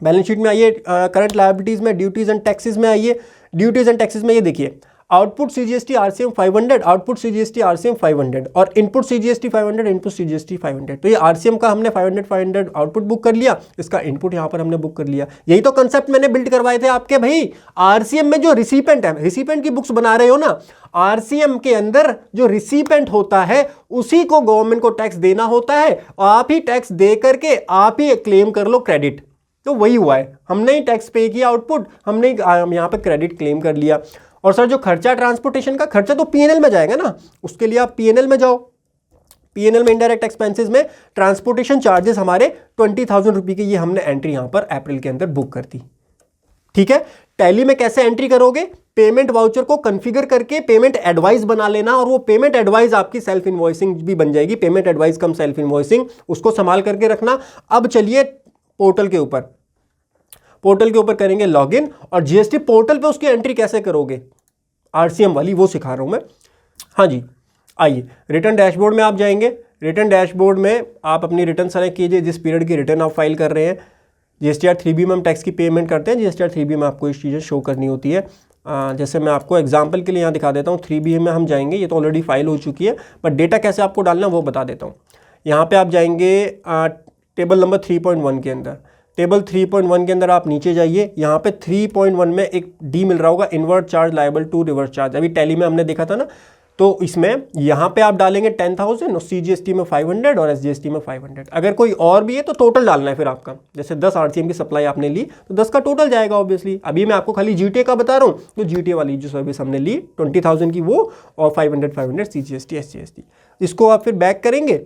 S1: बैलेंस शीट में आइए, करंट लायबिलिटीज़ में, ड्यूटीज़ एंड टैक्सेस में आइए। ड्यूटीज़ एंड टैक्सेस में ये देखिए output CGST RCM 500, output CGST RCM 500 और इनपुट सीजीएसटी 500, इनपुट सीजीएसटी 500। तो ये आरसीएम का हमने 500 आउटपुट बुक कर लिया, इसका इनपुट यहाँ पर हमने बुक कर लिया। यही तो कंसेप्ट मैंने बिल्ड करवाए थे आपके भाई। आरसीएम में जो रिसिपेंट है, रिसिपेंट की बुक्स बना रहे हो ना, आरसीएम के अंदर जो रिसिपेंट होता है उसी को गवर्नमेंट को टैक्स देना होता है। आप ही टैक्स दे करके आप ही क्लेम कर लो क्रेडिट। तो वही हुआ है, हमने ही टैक्स पे किया आउटपुट, हमने यहाँ पे क्रेडिट क्लेम कर लिया। और सर जो खर्चा ट्रांसपोर्टेशन का खर्चा तो पीएनएल में जाएगा ना, उसके लिए आप पीएनएल में जाओ। पीएनएल में इनडायरेक्ट एक्सपेंसेस में ट्रांसपोर्टेशन चार्जेस हमारे 20,000 रुपये की, ये हमने एंट्री यहां पर अप्रैल के अंदर बुक कर दी। ठीक है, टैली में कैसे एंट्री करोगे, पेमेंट वाउचर को कॉन्फ़िगर करके पेमेंट एडवाइस बना लेना, और वो पेमेंट एडवाइस आपकी सेल्फ इनवॉइसिंग भी बन जाएगी। पेमेंट एडवाइस कम सेल्फ इनवॉइसिंग, उसको संभाल करके रखना। अब चलिए पोर्टल के ऊपर करेंगे लॉगिन, और जीएसटी पोर्टल पे उसकी एंट्री कैसे करोगे आरसीएम वाली, वो सिखा रहा हूं मैं। हाँ जी, आइए रिटर्न डैशबोर्ड में आप जाएंगे। रिटर्न डैशबोर्ड में आप अपनी रिटर्न सेलेक्ट कीजिए, जिस पीरियड की रिटर्न आप फाइल कर रहे हैं। जीएसटीआर 3B में हम टैक्स की पेमेंट करते हैं, जीएसटीआर 3B में आपको इस चीज़ें शो करनी होती है। जैसे मैं आपको एग्जाम्पल के लिए यहाँ दिखा देता हूँ। 3B में हम जाएंगे, ये तो ऑलरेडी फाइल हो चुकी है, बट डेटा कैसे आपको डालना वो बता देता हूँ। यहाँ पर आप जाएंगे टेबल नंबर 3.1 के अंदर। टेबल 3.1 के अंदर आप नीचे जाइए, यहाँ पे 3.1 में एक डी मिल रहा होगा, inward charge liable to reverse charge. अभी टैली में हमने देखा था ना, तो इसमें यहाँ पे आप डालेंगे 10,000 और सीजीएसटी में 500 और एसजीएसटी में 500। अगर कोई और भी है तो टोटल डालना है फिर आपका। जैसे 10 आरसीएम की सप्लाई आपने ली तो 10 का टोटल जाएगा ऑब्वियसली। अभी मैं आपको खाली जीटीए का बता रहा हूँ, तो जीटीए वाली जो सर्विस हमने ली 20,000 की वो, और 500 सीजीएसटी एसजीएसटी। इसको आप फिर बैक करेंगे।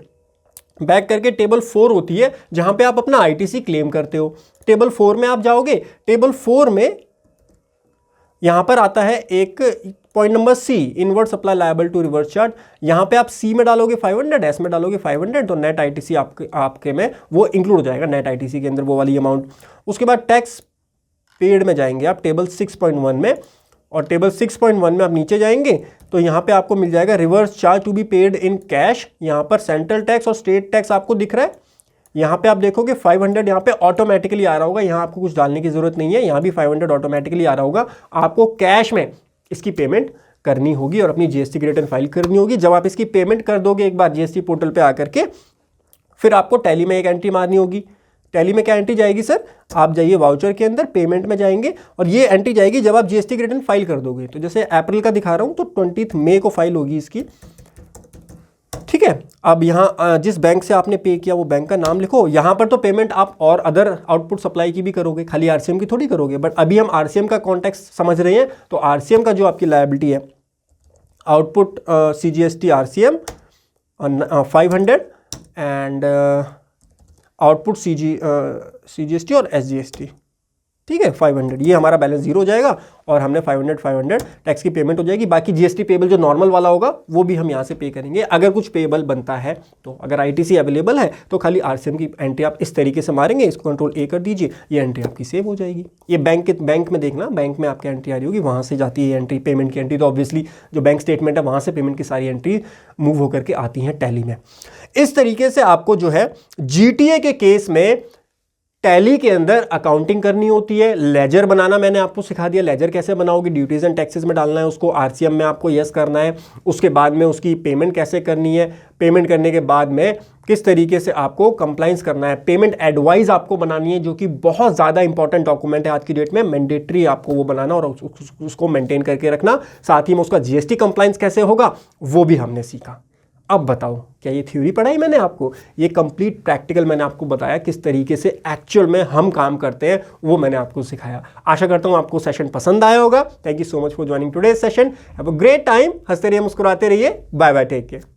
S1: बैक करके टेबल 4 होती है जहां पे आप अपना आईटीसी क्लेम करते हो। टेबल 4 में आप जाओगे, टेबल 4 में यहां पर आता है एक point number C, inward supply liable to reverse charge. यहां पे आप सी में डालोगे 500, एस में डालोगे 500, तो नेट आईटीसी आपके में वो इंक्लूड हो जाएगा, नेट आईटीसी के अंदर वो वाली अमाउंट। उसके बाद टैक्स पेड में जाएंगे आप टेबल 6.1 में, और टेबल 6.1 में आप नीचे जाएंगे तो यहाँ पे आपको मिल जाएगा reverse charge to be paid in cash. यहाँ पर सेंट्रल टैक्स और स्टेट टैक्स आपको दिख रहा है। यहाँ पे आप देखोगे 500 यहाँ पे ऑटोमेटिकली आ रहा होगा, यहाँ आपको कुछ डालने की जरूरत नहीं है, यहाँ भी 500 ऑटोमेटिकली आ रहा होगा। आपको कैश में इसकी पेमेंट करनी होगी और अपनी जीएसटी की रिटर्न फाइल करनी होगी। जब आप इसकी पेमेंट कर दोगे एक बार जीएसटी पोर्टल पे आकर के, फिर आपको टैली में एक एंट्री मारनी होगी। टैली में क्या एंट्री जाएगी सर? आप जाइए वाउचर के अंदर, पेमेंट में जाएंगे और ये एंट्री जाएगी जब आप जीएसटी की रिटर्न फाइल कर दोगे। तो जैसे अप्रैल का दिखा रहा हूं तो 20 मई को फाइल होगी इसकी, ठीक है। अब यहाँ जिस बैंक से आपने पे किया वो बैंक का नाम लिखो। यहाँ पर तो पेमेंट आप और अदर आउटपुट सप्लाई की भी करोगे, खाली आरसीएम की थोड़ी करोगे। बट अभी हम आरसीएम का कॉन्टेक्स्ट समझ रहे हैं, तो आरसीएम का जो आपकी लायबिलिटी है, output CGST RCM 500 and output CGST और एसजीएसटी, ठीक है 500, ये हमारा बैलेंस जीरो हो जाएगा और हमने 500 टैक्स की पेमेंट हो जाएगी। बाकी जीएसटी पेबल जो नॉर्मल वाला होगा वो भी हम यहाँ से पे करेंगे अगर कुछ पेबल बनता है तो। अगर आईटीसी अवेलेबल है तो खाली आरसीएम की एंट्री आप इस तरीके से मारेंगे, इसको कंट्रोल ए कर दीजिए, ये एंट्री आपकी सेव हो जाएगी। ये बैंक में देखना, बैंक में आपकी एंट्री आ रही होगी, वहाँ से जाती है एंट्री, पेमेंट की एंट्री। तो ऑब्वियसली जो बैंक स्टेटमेंट है वहाँ से पेमेंट की सारी एंट्री मूव होकर के आती हैं टैली में। इस तरीके से आपको जो है जीटीए के केस में टैली के अंदर अकाउंटिंग करनी होती है। लेजर बनाना मैंने आपको सिखा दिया, लेजर कैसे बनाओगे, ड्यूटीज एंड टैक्सेस में डालना है उसको, आरसीएम में आपको यस करना है, उसके बाद में उसकी पेमेंट कैसे करनी है, पेमेंट करने के बाद में किस तरीके से आपको कंप्लाइंस करना है, पेमेंट एडवाइस आपको बनानी है जो कि बहुत ज़्यादा इंपॉर्टेंट डॉक्यूमेंट है आज की डेट में, मैंडेटरी आपको वो बनाना और उसको मेंटेन करके रखना। साथ ही में उसका जीएसटी कंप्लाइंस कैसे होगा वो भी हमने सीखा। अब बताओ क्या ये थ्योरी पढ़ाई मैंने आपको? ये कंप्लीट प्रैक्टिकल मैंने आपको बताया, किस तरीके से एक्चुअल में हम काम करते हैं वो मैंने आपको सिखाया। आशा करता हूँ आपको सेशन पसंद आया होगा। Thank you so much for joining today's session. Have a great time. हंसते रहिए, मुस्कुराते रहिए। Bye bye, take care.